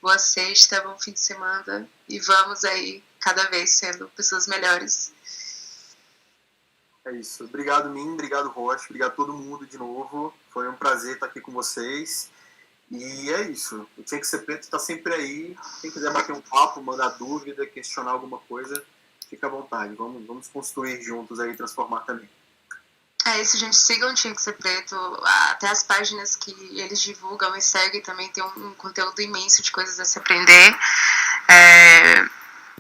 S1: Boa sexta, bom fim de semana. E vamos aí, cada vez sendo pessoas melhores.
S2: É isso. Obrigado, Min. Obrigado, Rocha. Obrigado a todo mundo de novo. Foi um prazer estar aqui com vocês. E é isso. O Tinha Que Ser Preto está sempre aí. Quem quiser bater um papo, mandar dúvida, questionar alguma coisa, fica à vontade. Vamos construir juntos aí, transformar também.
S1: É isso, gente. Sigam o Tinha Que Ser Preto. Até as páginas que eles divulgam e seguem também tem um conteúdo imenso de coisas a se aprender.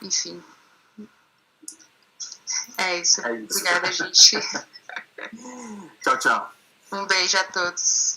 S1: Enfim. É isso. Obrigada, gente.
S2: Tchau, tchau.
S1: Um beijo a todos.